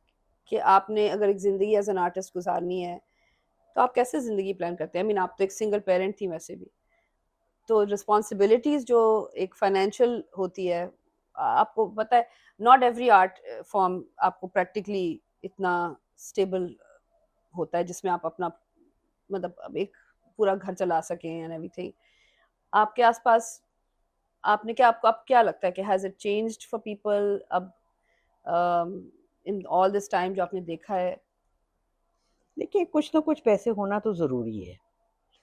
कि आपने अगर एक जिंदगी एज एन आर्टिस्ट गुजारनी है तो आप कैसे जिंदगी प्लान करते हैं। आई मीन आप तो एक सिंगल पेरेंट थी वैसे भी, तो रिस्पॉन्सिबिलिटीज जो एक फाइनेंशियल होती है, आपको पता है नॉट एवरी आर्ट फॉर्म आपको प्रैक्टिकली इतना स्टेबल होता है जिसमें आप अपना मतलब अब एक पूरा घर चला सकें एंड एवरीथिंग। आपके आसपास आपने क्या, आपको अब क्या लगता है कि has it changed for people अब इन ऑल दिस टाइम जो आपने देखा है? देखिए, कुछ ना कुछ पैसे होना तो ज़रूरी है,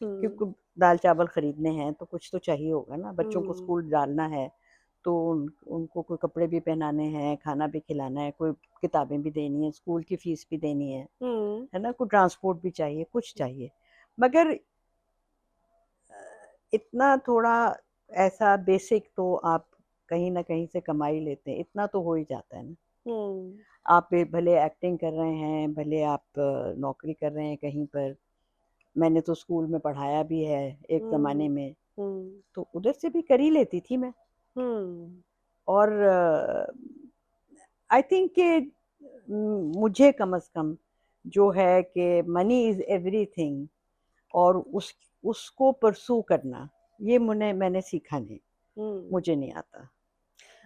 क्योंकि दाल चावल खरीदने हैं तो कुछ तो चाहिए होगा ना, बच्चों को स्कूल डालना है तो उनको कोई कपड़े भी पहनाने हैं, खाना भी खिलाना है, कोई किताबें भी देनी है, स्कूल की फीस भी देनी है ना, कोई ट्रांसपोर्ट भी चाहिए, कुछ चाहिए। मगर इतना थोड़ा ऐसा बेसिक तो आप कहीं ना कहीं से कमा ही लेते हैं, इतना तो हो ही जाता है ना। आप भले एक्टिंग कर रहे हैं, भले आप नौकरी कर रहे हैं कहीं पर, मैंने तो स्कूल में पढ़ाया भी है एक ज़माने में, तो उधर से भी कर ही लेती थी मैं। और आई थिंक कि मुझे कम से कम जो है कि मनी इज़ एवरीथिंग, और उसको परसू करना, ये मैंने सीखा नहीं, मुझे नहीं आता।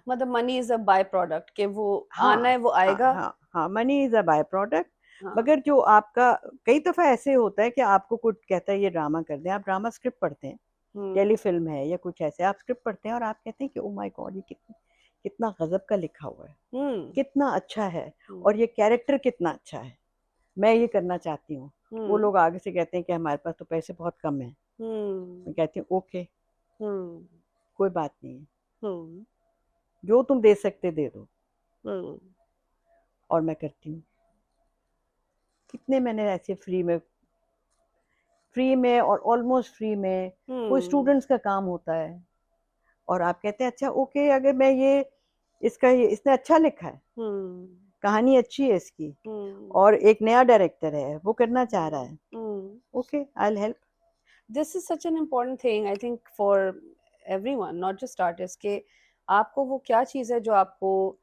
मतलब money is a by product के वो आना है, हाँ वो हाँ आएगा। हाँ हाँ, money is a by product. हाँ। मगर जो आपका कई दफ़ा ऐसे होता है कि आपको कुछ कहता है ये ड्रामा कर दें, आप ड्रामा स्क्रिप्ट पढ़ते हैं, टेलीफिल्म है या कुछ ऐसे, आप स्क्रिप्ट पढ़ते हैं और आप कहते हैं कि ओ माय गॉड, ये कितना गजब का लिखा हुआ है, कितना अच्छा है, और ये कैरेक्टर कितना अच्छा है, मैं ये करना चाहती हूँ। वो लोग आगे से कहते हैं कि हमारे पास तो पैसे बहुत कम हैं। मैं कहती हूँ ओके, कोई बात नहीं है, जो तुम दे सकते दे दो, और मैं करती हूँ। कितने मैंने ऐसे फ्री में और ऑलमोस्ट फ्री में, कोई स्टूडेंट्स का काम होता है और आप कहते हैं अच्छा ओके, अगर मैं इसने अच्छा लिखा है, कहानी अच्छी है इसकी, और एक नया डायरेक्टर है वो करना चाह रहा है, okay I will help. This is such an important thing I think for everyone, not just artist, के आपको वो क्या चीज़ है जो आपको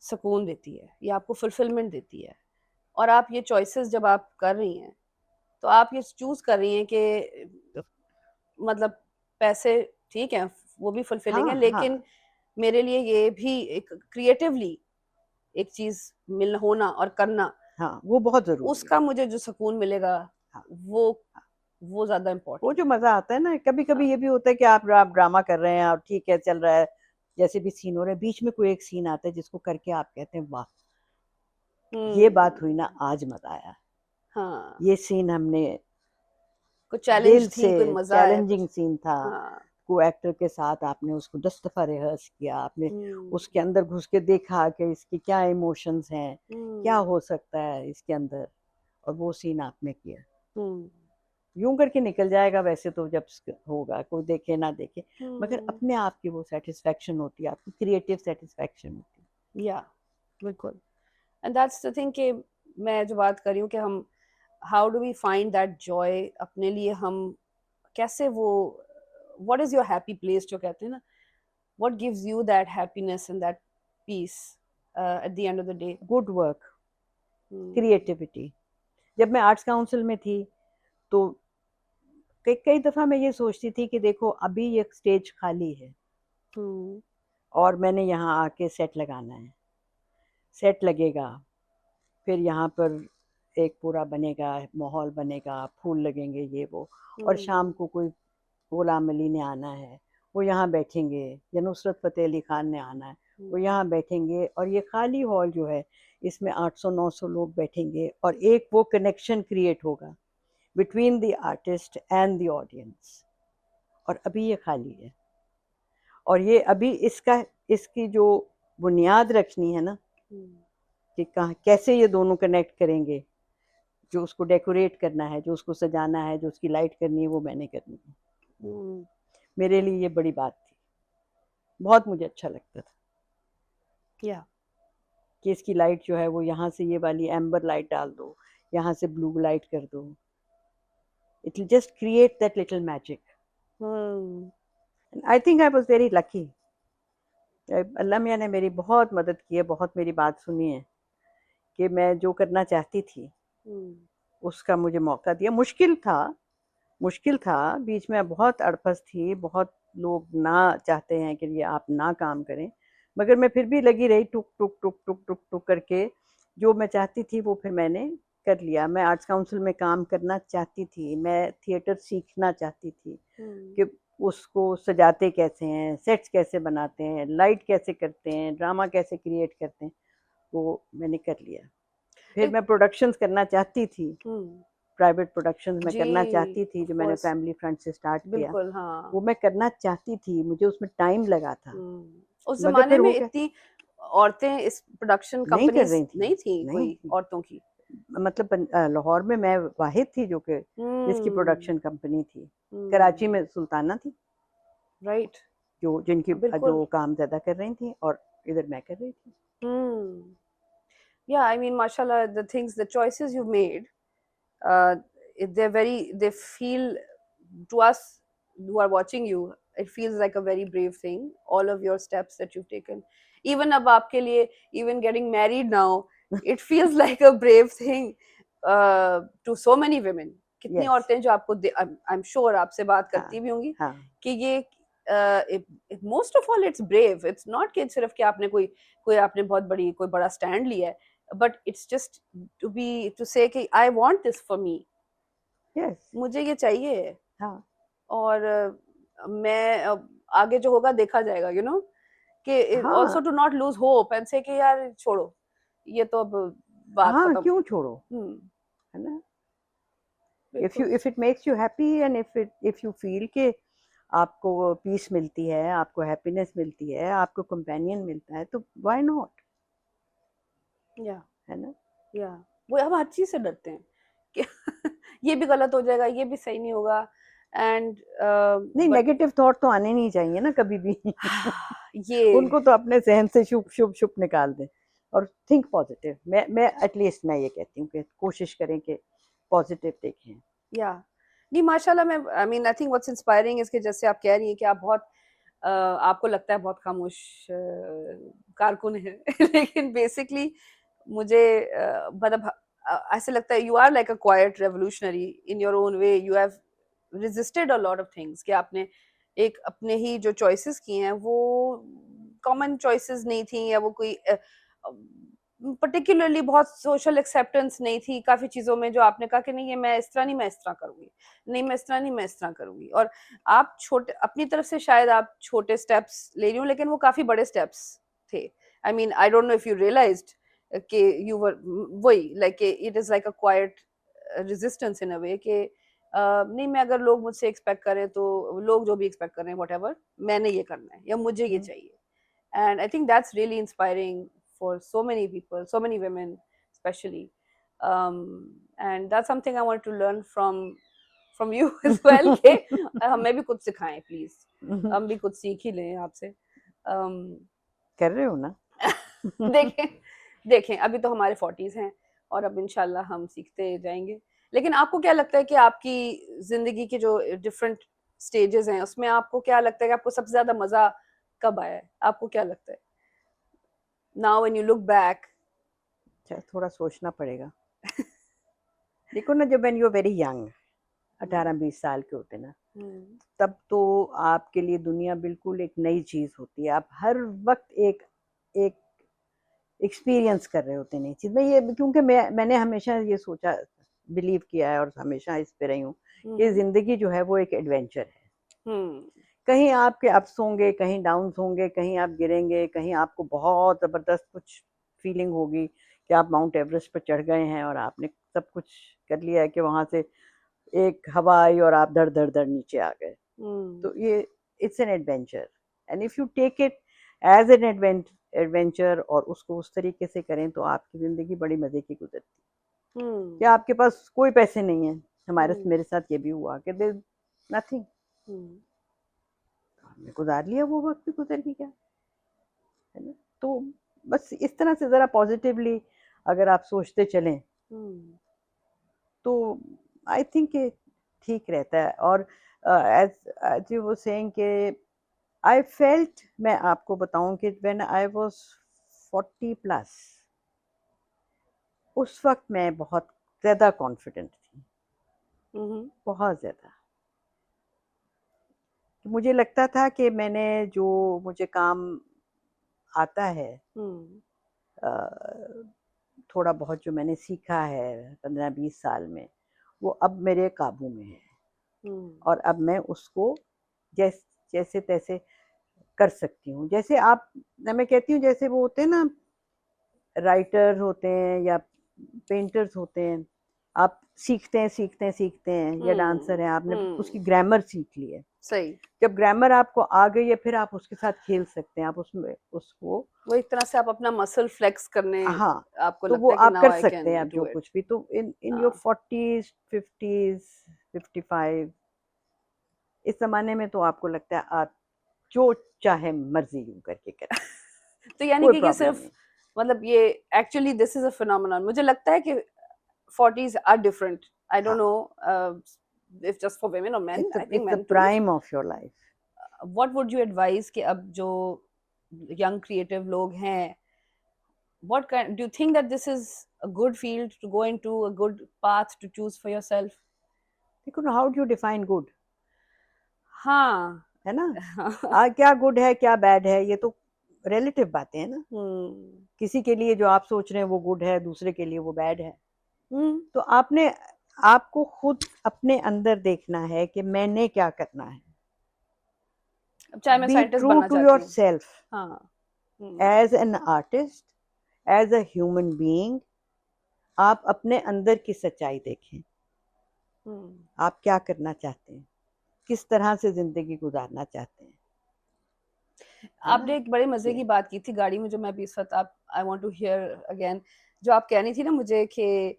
सुकून देती है या आपको फुलफिलमेंट देती है, और आप ये चॉइसेस जब आप कर रही हैं तो आप ये चूज कर रही हैं कि मतलब पैसे ठीक है वो भी फुलफिलिंग है, हाँ हाँ लेकिन मेरे लिए ये भी एक क्रिएटिवली एक चीज मिल होना और करना, हाँ, वो बहुत जरूरी है। उसका मुझे जो सुकून मिलेगा हाँ, वो वो ज्यादा वो इम्पोर्टेंट जो मजा आता है ना, कभी कभी हाँ। ये भी होता है कि आप ड्रामा कर रहे हैं और ठीक है चल रहा है, जैसे भी सीन हो रहा है, बीच में कोई एक सीन आता है जिसको करके आप कहते हैं वाह, ये बात हुई ना, आज मजा आया, हाँ, ये सीन हमने कुछ चैलेंज दिल थी, से, कोई मजा आया कुछ। चैलेंजिंग सीन था, हाँ। को एक्टर के साथ आपने उसको 10 दफा रिहर्स किया, आपने उसके अंदर घुस के देखा कि इसके क्या इमोशंस हैं, क्या हो सकता है इसके अंदर, और वो सीन आपने किया। यूं करके निकल जाएगा वैसे तो, जब होगा कोई देखे ना देखे, मगर अपने आप की वो सेटिस्फेक्शन होती है, आपकी क्रिएटिव सेटिस्फेक्शन होती है। या बिल्कुल, एंड दैट्स द थिंग कि मैं जो बात कर रही हूँ कि हम how do we find that joy अपने लिए, हम कैसे वो what is your happy place जो कहते हैं ना, what gives you that happiness and that peace at the end of the day? Good work, creativity. जब मैं आर्ट्स काउंसिल में थी तो कई कई दफ़ा मैं ये सोचती थी कि देखो अभी ये स्टेज खाली है और मैंने यहाँ आके सेट लगाना है, सेट लगेगा, फिर यहाँ पर एक पूरा बनेगा, माहौल बनेगा, फूल लगेंगे ये वो, और शाम को कोई गुलाम अली ने आना है, वो यहाँ बैठेंगे, या नुसरत फ़तेह अली ख़ान ने आना है, वो यहाँ बैठेंगे, और ये खाली हॉल जो है इसमें 800-900 लोग बैठेंगे, और एक वो कनेक्शन क्रिएट होगा between the artist and the audience. और अभी ये खाली है, और ये अभी इसकी जो बुनियाद रखनी है ना, कि कहाँ कैसे ये दोनों कनेक्ट करेंगे, जो उसको डेकोरेट करना है, जो उसको सजाना है, जो उसकी लाइट करनी है, वो मैंने करनी है। मेरे लिए ये बड़ी बात थी, बहुत मुझे अच्छा लगता था कि इसकी लाइट जो है वो यहाँ से ये वाली एम्बर लाइट डाल दो, यहाँ से ब्लू लाइट कर दो, it will just create that little magic. I think I was very lucky, Allah मियाँ ने मेरी बहुत मदद की है, बहुत मेरी बात सुनी है कि मैं जो करना चाहती थी उसका मुझे मौका दिया। मुश्किल था, मुश्किल था, बीच में बहुत अड़फस थी, बहुत लोग ना चाहते हैं कि ये आप ना काम करें, मगर मैं फिर भी लगी रही, टुक टुक टुक टुक टुक टुक करके जो मैं चाहती थी वो फिर मैंने कर लिया। मैं आर्ट्स काउंसिल में काम करना चाहती थी, मैं थिएटर सीखना चाहती थी कि उसको सजाते कैसे हैं, सेट्स कैसे बनाते हैं, लाइट कैसे करते हैं, ड्रामा कैसे क्रिएट करते हैं, वो मैंने कर लिया। फिर एक मैं प्रोडक्शंस करना चाहती थी, प्राइवेट प्रोडक्शंस मैं जी, करना चाहती थी, ऑफ जो मैंने कोर्स, फैमिली फ्रंट से स्टार्ट किया, बिल्कुल, हाँ। वो मैं करना चाहती थी, मुझे उसमें टाइम लगा था, उस मगर ज़माने फिर में हो गया, इतनी औरतें इस प्रोडक्शन नहीं कर कंपनीज़ रही थी, नहीं थी नहीं कोई थी। औरतों की। मतलब लाहौर में मैं वाहिद थी जो कि जिसकी हुँ, प्रोडक्शन कंपनी थी। कराची हुँ, में सुल्ताना थी, राइट, जो जिनकी बिल्कुल। जो काम ज़्यादा कर रही थी, और इधर मैं कर रही थी। हुँ। Yeah, I mean, mashallah, the things, the choices you've made, uh, they're very, they feel to us who are watching you, it feels like a very brave thing. All of your steps that you've taken, even अब आपके लिए, even getting married now, it feels like a brave thing to so many women. कितनी yes, औरतें जो आपको I'm sure आपसे बात करती हाँ, भी होंगी हाँ, कि ये most of all it's brave. It's not कि सिर्फ कि आपने कोई आपने बहुत बड़ी कोई बड़ा स्टैंड लिया है, but it's just to say कि I want this for me. Yes, मुझे ये चाहिए, हाँ, और मैं आगे जो होगा देखा जाएगा, कि हाँ, also to not lose hope and say कि यार छोड़ो, ये तो अब बात हाँ, खत्म। क्यों छोड़ो, हम्म, है ना? बिल्कुल। If it makes you happy and if you feel कि आपको पीस मिलती है, आपको हैप्पीनेस मिलती है, आपको कंपेनियन मिलता है, तो व्हाई नॉट, या है ना? या वो हम हर चीज से डरते हैं कि ये भी गलत हो जाएगा, ये भी सही नहीं होगा, एंड नहीं, बट नेगेटिव थॉट तो आने नहीं चाहिए ना कभी भी। ये उनको तो अपने जहन से शुभ शुभ शुभ निकाल दें और थिंक पॉजिटिव। मैं एटलीस्ट मैं ये कहती हूँ कि कोशिश करें कि पॉजिटिव देखें। या नहीं, माशाल्लाह, मैं आई mean I think what's inspiring is कि जैसे आप कह रही हैं कि आप बहुत आपको लगता है बहुत खामोश कारकुन है लेकिन बेसिकली मुझे मतलब ऐसे लगता है you are like a quite revolutionary in your own way. You have resisted a lot of things कि आपने एक अपने ही जो चॉइसेस किए हैं वो कॉमन चॉइसेस नहीं थी, या वो कोई पर्टिकुलरली बहुत सोशल एक्सेप्टेंस नहीं थी काफी चीजों में, जो आपने कहा कि नहीं ये मैं इस तरह नहीं, मैं इस तरह करूंगी, नहीं मैं इस तरह नहीं, मैं इस तरह करूंगी। और आप छोटे अपनी तरफ से शायद आप छोटे स्टेप्स ले रही हो, लेकिन वो काफी बड़े स्टेप्स थे। I mean I don't know if you realized कि यू वर वही like it is like a quite resistance in a way कि नहीं, मैं अगर लोग मुझसे एक्सपेक्ट करें तो लोग जो भी एक्सपेक्ट करें व्हाटएवर, मैंने ये करना है या मुझे ये चाहिए। And I think that's really inspiring for so many people, so many women especially, um, and that's something I want to learn from you as well कि हमें भी कुछ सिखाएं प्लीज, हम भी कुछ सीख ही लें आपसे। कर रहे हो ना? देखें देखें अभी तो हमारे 40s हैं, और अब इंशाल्लाह हम सीखते जाएंगे। लेकिन आपको क्या लगता है कि आपकी जिंदगी के जो डिफरेंट स्टेजेस हैं उसमें आपको क्या लगता है कि आपको सबसे ज्यादा मजा कब आया है? आपको क्या लगता है now when you look back? अच्छा, थोड़ा सोचना पड़ेगा। देखो ना, जब when you are very young, 18-20 साल के होते ना, तब तो आपके लिए दुनिया बिल्कुल एक नई चीज होती है। आप हर वक्त एक एक एक्सपीरियंस कर रहे होते हैं नई चीज में। ये क्योंकि मैंने हमेशा ये सोचा, बिलीव किया है और हमेशा इस पे रही हूँ कि जिंदगी जो है वो एक एडवेंचर है। कहीं आपके अप्स होंगे, कहीं डाउन्स होंगे, कहीं आप गिरेंगे, कहीं आपको बहुत ज़बरदस्त कुछ फीलिंग होगी कि आप माउंट एवरेस्ट पर चढ़ गए हैं और आपने सब कुछ कर लिया है कि वहाँ से एक हवा आई और आप धड़ धड़ धड़ नीचे आ गए। तो ये it's an adventure, and if you take it as an adventure और उसको उस तरीके से करें तो आपकी ज़िंदगी बड़ी मज़े की गुजरती है। क्या आपके पास कोई पैसे नहीं है, मेरे साथ ये भी हुआ कि देयर नथिंग, हमने गुजार लिया, वो वक्त भी गुजर ही गया, है ना? तो बस इस तरह से ज़रा पॉजिटिवली अगर आप सोचते चलें तो आई थिंक ये ठीक रहता है। और एज यू वो सेइंग कि आई फेल्ट, मैं आपको बताऊं कि व्हेन आई वाज 40 प्लस, उस वक्त मैं बहुत ज़्यादा कॉन्फिडेंट थी, बहुत ज़्यादा। मुझे लगता था कि मैंने जो मुझे काम आता है, अ, थोड़ा बहुत जो मैंने सीखा है 15-20 साल में, वो अब मेरे काबू में है और अब मैं उसको जैसे तैसे कर सकती हूँ। जैसे आप, मैं कहती हूँ जैसे वो होते हैं ना, राइटर होते हैं या पेंटर्स होते हैं, आप सीखते हैं या डांसर हैं, आपने उसकी ग्रामर सीख ली है। सही, जब ग्रामर आपको आ गई है फिर आप उसके साथ खेल सकते हैं, आप उसमें उसको, वो एक तरह से आप अपना मसल फ्लेक्स करने हाँ, आपको तो वो लगता है कि आप नाउ कर आई सकते हैं, कैन आप जो डू इट। कुछ भी। तो इन योर हाँ 40s 50s 55, इस जमाने में तो आपको लगता है आप जो चाहे मर्जी यूं करके करें, तो यानी कोई कि ये प्रॉब्लम सिर्फ नहीं। मतलब ये actually this is a phenomenon, मुझे लगता है कि 40s are different, I don't हाँ, know if just for women or men, I think it's the men too. Prime of your life. What would you advise कि अब जो young creative लोग हैं, what kind do you think that this is a good field to go into, a good path to choose for yourself? देखो ना, how do you define good, हाँ है ना? क्या गुड है क्या बैड है, ये तो रिलेटिव बातें हैं ना। हम्म किसी के लिए जो आप सोच रहे हैं वो गुड है, दूसरे के लिए वो बैड है। हम्म तो आपको खुद अपने अंदर देखना है कि मैंने क्या करना है। अब चाहे मैं बी साइंटिस्ट ट्रू बनना टू चाहती योर हूँ। सेल्फ हाँ as an artist, as a human being. आप अपने अंदर की सच्चाई देखें, हम्म आप क्या करना चाहते हैं, किस तरह से जिंदगी गुजारना चाहते हैं, है ना? आपने एक बड़े मजे ये की बात की थी गाड़ी में, जो मैं भी इस वक्त आप I want to hear again, जो आप कहनी थी ना मुझे कि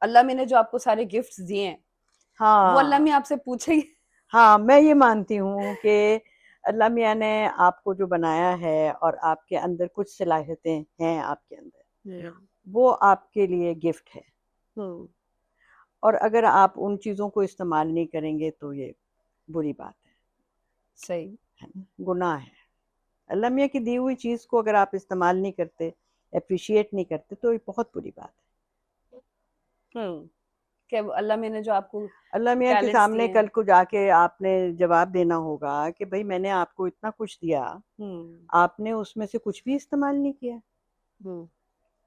अल्लाह मैंने जो आपको सारे गिफ्ट्स दिए हैं, वो अल्लाह हाँ, में आपसे पूछेगी। हाँ, मैं ये मानती हूँ कि अल्लाह मियाँ ने आपको जो बनाया है और आपके अंदर कुछ सलाहियतें हैं आपके अंदर, वो आपके लिए गिफ्ट है। और अगर आप उन चीज़ों को इस्तेमाल नहीं करेंगे तो ये बुरी बात सही। है ना, गुनाह है। अल्लाह मियाँ की दी हुई चीज़ को अगर आप इस्तेमाल नहीं करते, अप्रिशिएट नहीं करते, तो ये बहुत बुरी बात है। कि अल्लाह मैंने जो आपको अल्लाह मियाँ के टैलेंट्स सामने दिए हैं। कल को जाके आपने जवाब देना होगा कि भाई मैंने आपको इतना कुछ दिया, आपने उसमें से कुछ भी इस्तेमाल नहीं किया,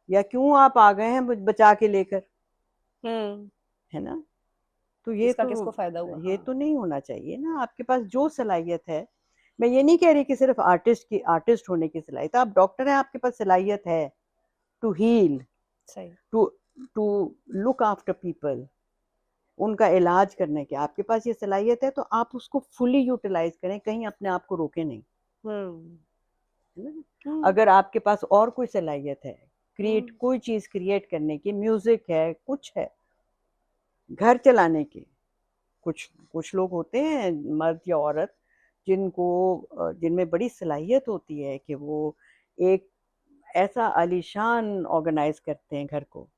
या क्यों आप आ गए हैं बचा के लेकर, है ना? तो इसका किसको फायदा हुआ? ये हाँ तो नहीं होना चाहिए ना। आपके पास जो सलाहियत है, मैं ये नहीं कह रही कि सिर्फ आर्टिस्ट होने की सलाहियत, आप डॉक्टर हैं, आपके पास सलाहियत है टू हील, सही। To to look after people, उनका इलाज करने की आपके पास ये सलाहियत है, तो आप उसको फुली यूटिलाइज करें, कहीं अपने आप को रोके नहीं, है ना? अगर आपके पास और कोई सलाहियत है, कोई चीज क्रिएट करने की, म्यूजिक है, कुछ है, घर चलाने की, कुछ कुछ लोग होते हैं मर्द या औरत जिनमें बड़ी सलाहियत होती है कि वो एक ऐसा आलीशान ऑर्गेनाइज करते हैं घर को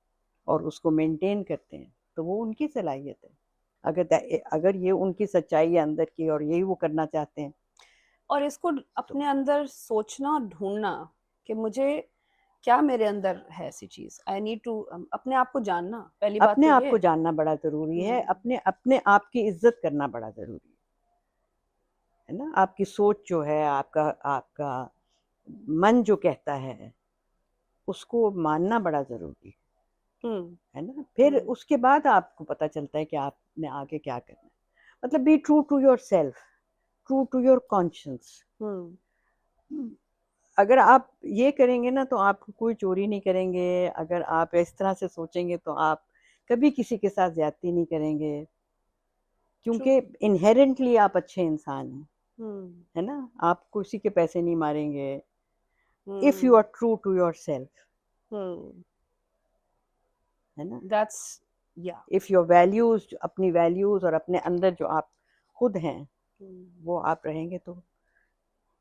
और उसको मेंटेन करते हैं, तो वो उनकी सलाहियत है। अगर ये उनकी सच्चाई है अंदर की और यही वो करना चाहते हैं, और इसको तो अपने अंदर सोचना, ढूंढना कि मुझे क्या मेरे अंदर है ऐसी चीज, आई नीड टू, अपने आप को जानना, पहली बात अपने तो आप ये को है। जानना बड़ा जरूरी है, अपने अपने आप की इज्जत करना बड़ा जरूरी है ना? आपकी सोच जो है, आपका आपका मन जो कहता है, उसको मानना बड़ा जरूरी है ना? फिर उसके बाद आपको पता चलता है कि आपने आगे क्या करना है। मतलब be true to yourself, true to your conscience. अगर आप ये करेंगे ना तो आप कोई चोरी नहीं करेंगे, अगर आप इस तरह से सोचेंगे तो आप कभी किसी के साथ ज्यादती नहीं करेंगे, क्योंकि इनहेरेंटली आप अच्छे इंसान हैं, है ना? आप किसी के पैसे नहीं मारेंगे if you are true to yourself, है ना? दैट्स या इफ योर वैल्यूज, अपनी वैल्यूज और अपने अंदर जो आप खुद हैं वो आप रहेंगे, तो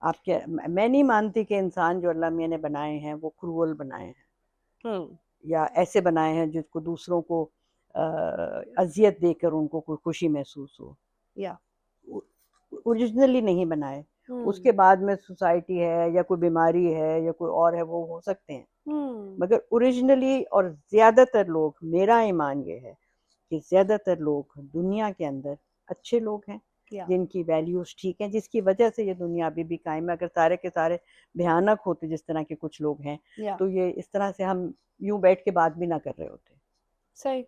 आपके, मैं नहीं मानती कि इंसान जो अल्लाह मियाँ ने बनाए हैं वो क्रूअल बनाए हैं या ऐसे बनाए हैं जिसको दूसरों को अजियत देकर उनको कोई खुशी महसूस हो। या ओरिजिनली नहीं बनाए, उसके बाद में सोसाइटी है या कोई बीमारी है या कोई और है, वो हो सकते हैं, मगर ओरिजिनली, और ज्यादातर लोग, मेरा ईमान ये है कि ज्यादातर लोग दुनिया के अंदर अच्छे लोग हैं, या जिनकी वैल्यूज ठीक हैं, जिसकी वजह से ये दुनिया अभी भी कायम है। अगर सारे के सारे भयानक होते जिस तरह के कुछ लोग हैं, या तो ये इस तरह से हम यूं बैठ के बात भी ना कर रहे होते। सही।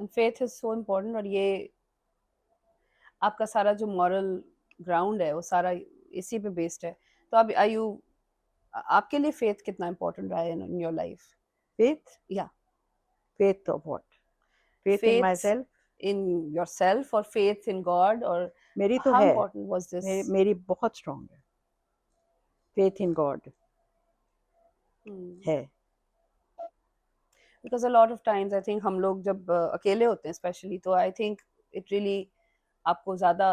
And faith is so important, और ये आपका सारा जो मॉरल ग्राउंड है वो सारा इसी पे बेस्ड है। तो अब आयु आपके लिए फेथ कितना इम्पोर्टेंट रहा है इन योर लाइफ? फेथ या faith of what? Faith in my faith self. in yourself or faith in God, or मेरी तो how है, important was this? मेरी बहुत स्ट्रांग है, फेथ इन गॉड है। Because a lot of times I think हम लोग जब अकेले होते हैं स्पेशली, तो I think it really आपको ज़्यादा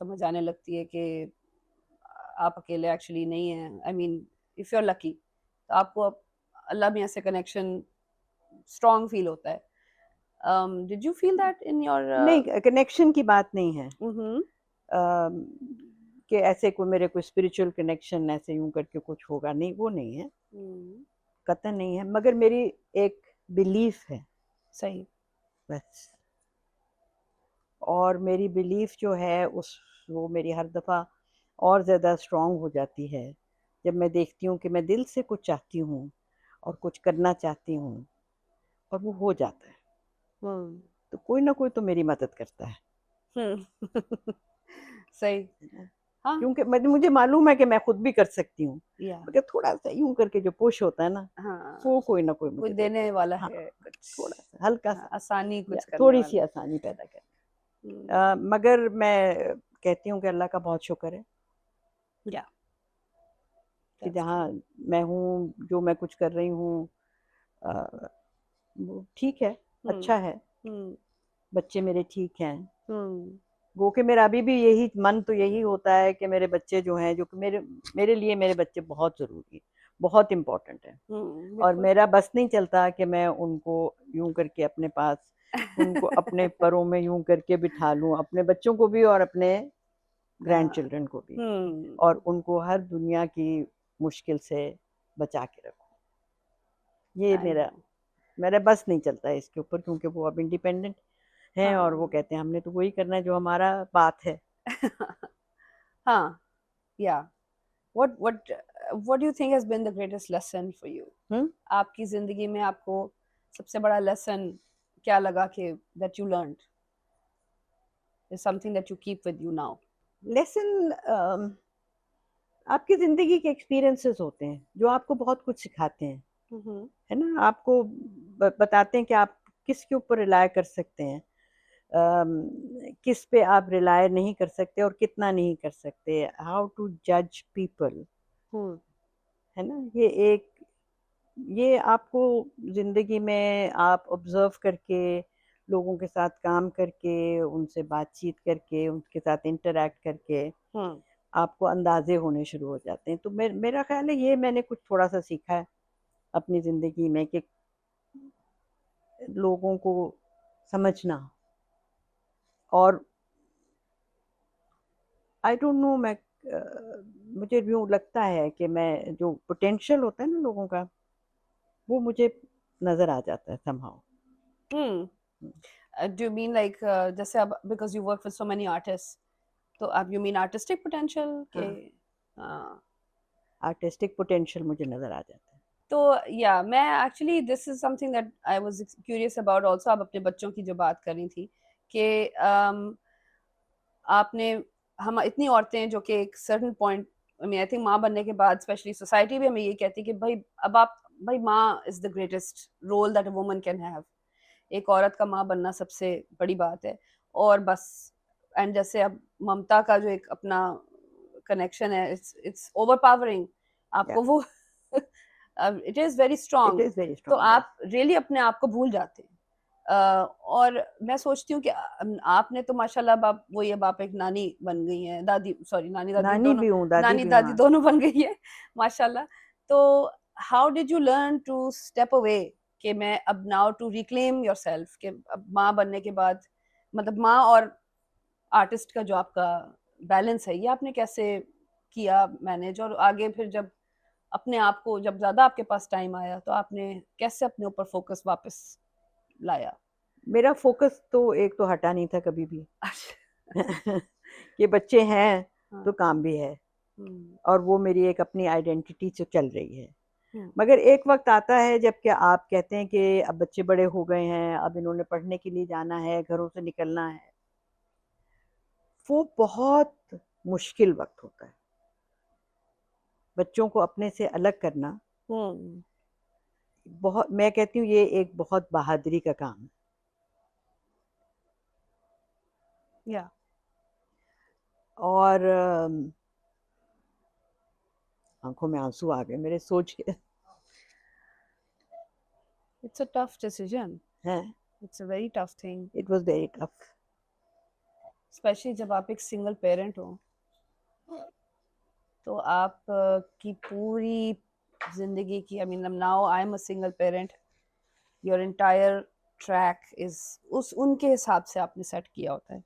समझ आने लगती है कि आप अकेले एक्चुअली नहीं हैं। I mean if you are lucky तो आपको अल्लाह मियाँ से कनेक्शन स्ट्रॉन्ग फील होता है। Did you feel that in your? नहीं, कनेक्शन की बात नहीं है, हम्म अम, कि ऐसे कोई मेरे कोई स्पिरिचुअल कनेक्शन ऐसे यूं करके कुछ होगा, नहीं, वो नहीं है, कतई नहीं है, मगर मेरी एक बिलीफ है सही। बस। और मेरी बिलीफ जो है वो मेरी हर दफ़ा और ज़्यादा स्ट्रॉन्ग हो जाती है जब मैं देखती हूँ कि मैं दिल से कुछ चाहती हूँ और कुछ करना चाहती हूँ और वो हो जाता है, हम्म तो कोई ना कोई तो मेरी मदद करता है। सही। हाँ। क्योंकि मुझे मालूम है कि मैं खुद भी कर सकती हूँ, या मगर थोड़ा सा यूं करके जो पुश होता है ना, हाँ, वो कोई ना कोई कोई मुझे देता देने है। वाला हाँ, है कुछ। थोड़ा सा हल्का हाँ, सा, आसानी या कुछ करने थोड़ी सी वाला। आसानी पैदा कर। हम्म, मगर मैं कहती हूँ कि अल्लाह का बहुत शुक्र है या कि that's जहाँ मैं हूँ, जो मैं कुछ कर रही हूँ, अ, वो ठीक है, good. अच्छा है, हम्म बच्चे मेरे ठीक हैं। हम्म वो कि मेरा अभी भी यही मन तो यही होता है कि मेरे बच्चे जो हैं, जो कि मेरे मेरे लिए मेरे बच्चे बहुत ज़रूरी, बहुत इम्पोर्टेंट है। और बिल्कुल। मेरा बस नहीं चलता कि मैं उनको यूं करके अपने पास, उनको अपने परों में यूं करके बिठा लूं, अपने बच्चों को भी और अपने ग्रैंड हाँ, चिल्ड्रन को भी, हम्म और उनको हर दुनिया की मुश्किल से बचा के रखूं। ये I मेरा know. मेरा बस नहीं चलता है इसके ऊपर, क्योंकि वो अब इंडिपेंडेंट हैं और वो हाँ कहते हैं हमने तो वही करना है जो हमारा बात है। हाँ, yeah. What do you think has been the greatest lesson for you? हम्म आपकी जिंदगी में आपको सबसे बड़ा लेसन क्या लगा कि that you learned is something that you keep with you now? Lesson आपकी ज़िंदगी के एक्सपीरियंसेस होते हैं जो आपको बहुत कुछ सिखाते हैं, हम्म है ना? आपको बताते हैं कि आप किसके ऊपर रिलाय कर सकते हैं, किस पे आप रिलाय नहीं कर सकते और कितना नहीं कर सकते, हाउ टू जज पीपल, हम्म है ना? ये आपको ज़िंदगी में आप ऑब्जर्व करके, लोगों के साथ काम करके, उनसे बातचीत करके, उनके साथ इंटरैक्ट करके हम्म आपको अंदाजे होने शुरू हो जाते हैं। तो मेरा ख्याल है ये मैंने कुछ थोड़ा सा सीखा है अपनी ज़िंदगी में कि लोगों को समझना। और आई डोंट नो, मुझे यूँ लगता है कि मैं जो पोटेंशियल होता है ना लोगों का, वो मुझे नज़र आ जाता है somehow. Hmm Do you mean like जैसे अब because you work with so many artists, तो अब you mean artistic potential के? हाँ, हाँ, आर्टिस्टिक पोटेंशियल मुझे नज़र आ जाता है। तो या मैं actually this is something that I was curious about also. आप अपने बच्चों की जो बात कर रही थी कि आपने हम इतनी औरतें हैं जो कि एक certain point, I mean I think माँ बनने के बाद स्पेशली सोसाइटी भी हमें ये कहती है कि भाई अब आप, भाई माँ is the greatest role that a woman can have. एक औरत का माँ बनना सबसे बड़ी बात है, और बस। एंड जैसे अब ममता का जो एक अपना कनेक्शन है, इट्स ओवरपावरिंग या आपको वो it is very it strong. Is very तो स्ट्रांग, यस। आप रियली अपने आप को भूल जाते हैं। और मैं सोचती हूँ कि आपने तो माशाल्लाह बाप वो ये बाप एक नानी बन गई हैं, दादी सॉरी नानी दादी नानी दोनों, भी हूँ, दादी नानी भी हूँ, दादी हाँ। दोनों बन गई है माशाल्लाह। तो how did you learn to step away कि मैं अब नाउ टू रिक्लेम योरसेल्फ, कि अब माँ बनने के बाद, मतलब माँ और आर्टिस्ट का जो आपका बैलेंस है, ये आपने कैसे किया मैनेज? और आगे फिर जब अपने आप को, जब ज्यादा आपके पास टाइम आया, तो आपने कैसे अपने ऊपर फोकस वापस लाया? मेरा फोकस तो एक तो हटा नहीं था कभी भी। कि बच्चे हैं हाँ, तो काम भी है, हम्म, और वो मेरी एक अपनी आइडेंटिटी से चल रही है। हम्म, मगर एक वक्त आता है जब कि आप कहते हैं कि अब बच्चे बड़े हो गए हैं, अब इन्होंने पढ़ने के लिए जाना है, घरों से निकलना है, वो बहुत मुश्किल वक्त होता है। बच्चों को अपने से अलग करना हम्म, बहुत, मैं कहती हूँ ये एक बहुत बहादुरी का काम है। या और आंखों में आंसू आ गए मेरे सोच के। इट्स अ टफ डिसीजन, हैं, it's a very tough thing, it was very tough. Specially जब आप एक सिंगल पेरेंट हो, तो आप की पूरी जिंदगी की, I mean now I am a single parent, your entire track is उस उनके हिसाब से आपने सेट किया होता है,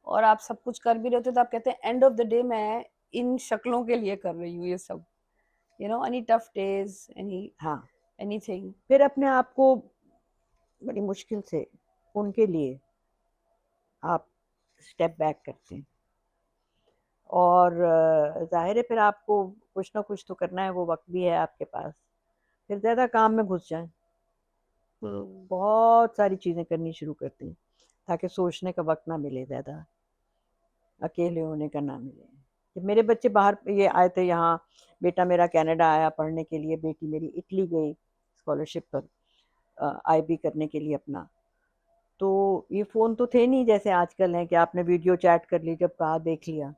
और आप सब कुछ कर भी रहे होते, तो आप कहते हैं एंड ऑफ द डे मैं इन शक्लों के लिए कर रही हूँ ये सब, you know, any tough days, हाँ, एनीथिंग। फिर अपने आप को बड़ी मुश्किल से उनके लिए आप स्टेप बैक करते हैं, और जाहिर है फिर आपको कुछ ना कुछ तो करना है, वो वक्त भी है आपके पास, फिर ज़्यादा काम में घुस जाएं, बहुत सारी चीज़ें करनी शुरू करते हैं ताकि सोचने का वक्त ना मिले, ज़्यादा अकेले होने का ना मिले। जब मेरे बच्चे बाहर ये आए थे यहाँ, बेटा मेरा कनाडा आया पढ़ने के लिए, बेटी मेरी इटली गई स्कॉलरशिप पर आईबी करने के लिए अपना, तो ये फ़ोन तो थे नहीं जैसे आजकल हैं कि आपने वीडियो चैट कर ली, जब कहा देख लिया।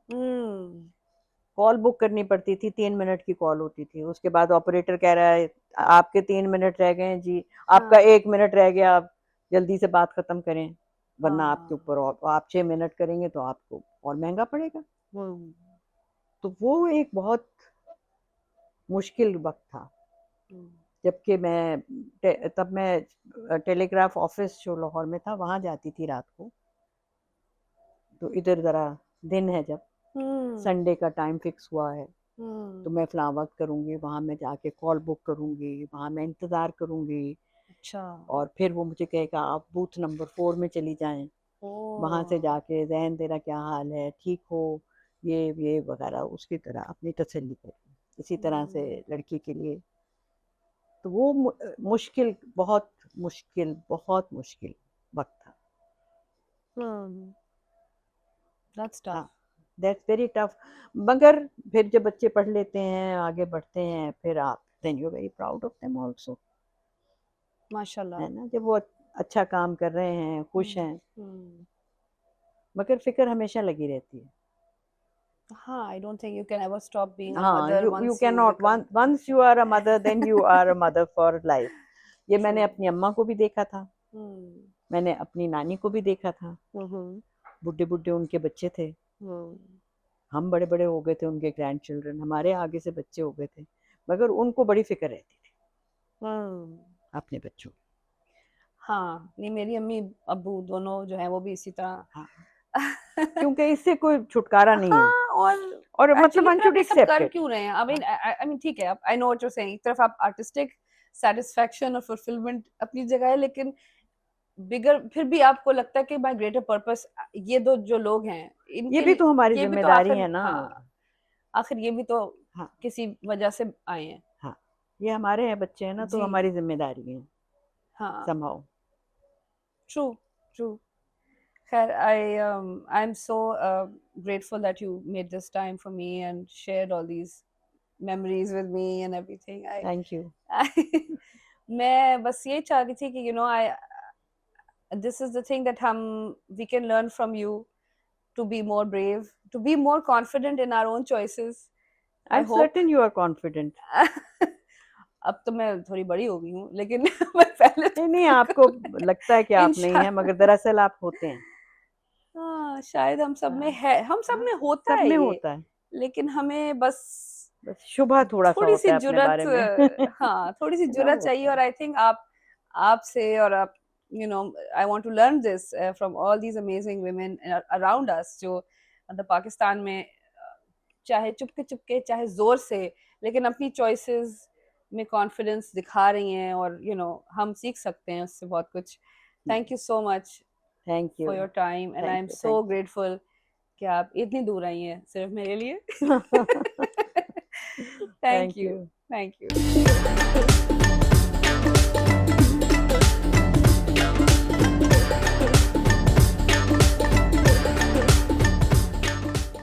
कॉल बुक करनी पड़ती थी, 3 मिनट की कॉल होती थी, उसके बाद ऑपरेटर कह रहा है आपके 3 मिनट रह गए हैं जी, आपका हाँ 1 मिनट रह गया, आप जल्दी से बात खत्म करें, वरना आपके हाँ, ऊपर, और आप 6 मिनट करेंगे तो आपको और महंगा पड़ेगा। हम्म, तो वो एक बहुत मुश्किल वक्त था, जबकि तब मैं टेलीग्राफ ऑफिस जो लाहौर में था वहाँ जाती थी रात को, तो इधर ज़रा दिन है, जब हम्म, संडे का टाइम फिक्स हुआ है तो हम्म, मैं फलां वक्त करूँगी, वहाँ मैं जाके कॉल बुक करूँगी, वहाँ मैं इंतज़ार करूँगी, अच्छा, और फिर वो मुझे कहेगा आप बूथ नंबर 4 में चली जाएं, ओ, वहाँ से जाके जहन तेरा क्या हाल है, ठीक हो, ये वगैरह उसकी तरह अपनी तसल्ली करें, इसी तरह से हम्म, लड़की के लिए। तो वो मुश्किल, बहुत मुश्किल वक्त था। हम्म, दैट्स टफ, हाँ, दैट्स वेरी टफ। मगर फिर जब बच्चे पढ़ लेते हैं, आगे बढ़ते हैं, फिर आप then you very proud of them also, माशाल्लाह, है ना, जब वो अच्छा काम कर रहे हैं, खुश हम्म, हैं। हम्म, मगर फिक्र हमेशा लगी रहती है। हाँ, I don't think you can ever stop being a हाँ, mother you once can you not, become, once you are a mother then you are a mother for life. ये ट्रू, मैंने अपनी अम्मा को भी देखा था, हम्म, मैंने अपनी नानी को भी देखा था, हम्म, बुढ़े बुढ़े उनके बच्चे थे, हम्म, हम बड़े बड़े हो गए थे, उनके ग्रैंड चिल्ड्रन हमारे आगे से बच्चे हो गए थे, मगर उनको बड़ी फिक्र रहती थी हम्म, अपने बच्चों। हाँ, नहीं मेरी अम्मी अब्बू दोनों जो हैं वो भी इसी तरह। हाँ, क्योंकि इससे कोई छुटकारा नहीं है, हाँ, और और मतलब एक्चुअली वन फिर आप शुड ये सब एक्सेप्ट कर इट। क्यों रहे हैं? आई मीन हाँ, आई मीन ठीक है, I know what you are saying, एक तरफ आप आर्टिस्टिक सेटिस्फेक्शन और फुलफिलमेंट अपनी जगह है, लेकिन बिगर फिर भी आपको लगता है कि माय ग्रेटर पर्पस, ये दो जो लोग हैं ये इनके भी लिए, तो हमारी ये भी तो जिम्मेदारी आखिर, है ना। हाँ, आखिर ये भी तो हाँ, किसी वजह से आए हैं। हाँ, ये हमारे हैं बच्चे हैं ना, तो जी, हमारी जिम्मेदारी है हाँ, somehow। True, true. Khair, I'm so grateful that you made this time for me and shared all these memories with me and everything. Thank you. I मैं बस ये चाह रही थी कि this is the thing that we can learn from you, to be more brave, to be more confident in our own choices. I I am hope. Certain you are confident. अब तो मैं थोड़ी बड़ी हो गई हूँ, लेकिन मैं पहले नहीं नहीं, तो आपको बिल्कुल लगता है कि आप नहीं हैं, इंशाल्लाह। मगर दरअसल आप होते हैं। हाँ, शायद हम सब में हाँ, है, हम सब हाँ, में होता सब है में ये, होता है, लेकिन हमें बस बस शुबह थोड़ा सा थोड़ी सी होता है अपने जुर्रत, बारे में। हाँ, थोड़ी सी है ना, जुर्रत चाहिए, होता और है। आई थिंक आप आपसे और आप, I want to learn this from all these amazing women around us, जो मतलब पाकिस्तान में चाहे चुपके चुपके चाहे जोर से, लेकिन अपनी चॉइसेस में कॉन्फिडेंस दिखा रही हैं, और हम सीख सकते हैं उससे बहुत कुछ। Thank you so much. Thank you, for your time, and thank I'm you, so thank grateful कि आप इतनी दूर आई हैं सिर्फ मेरे लिए. You. Thank thank you. You. Thank you.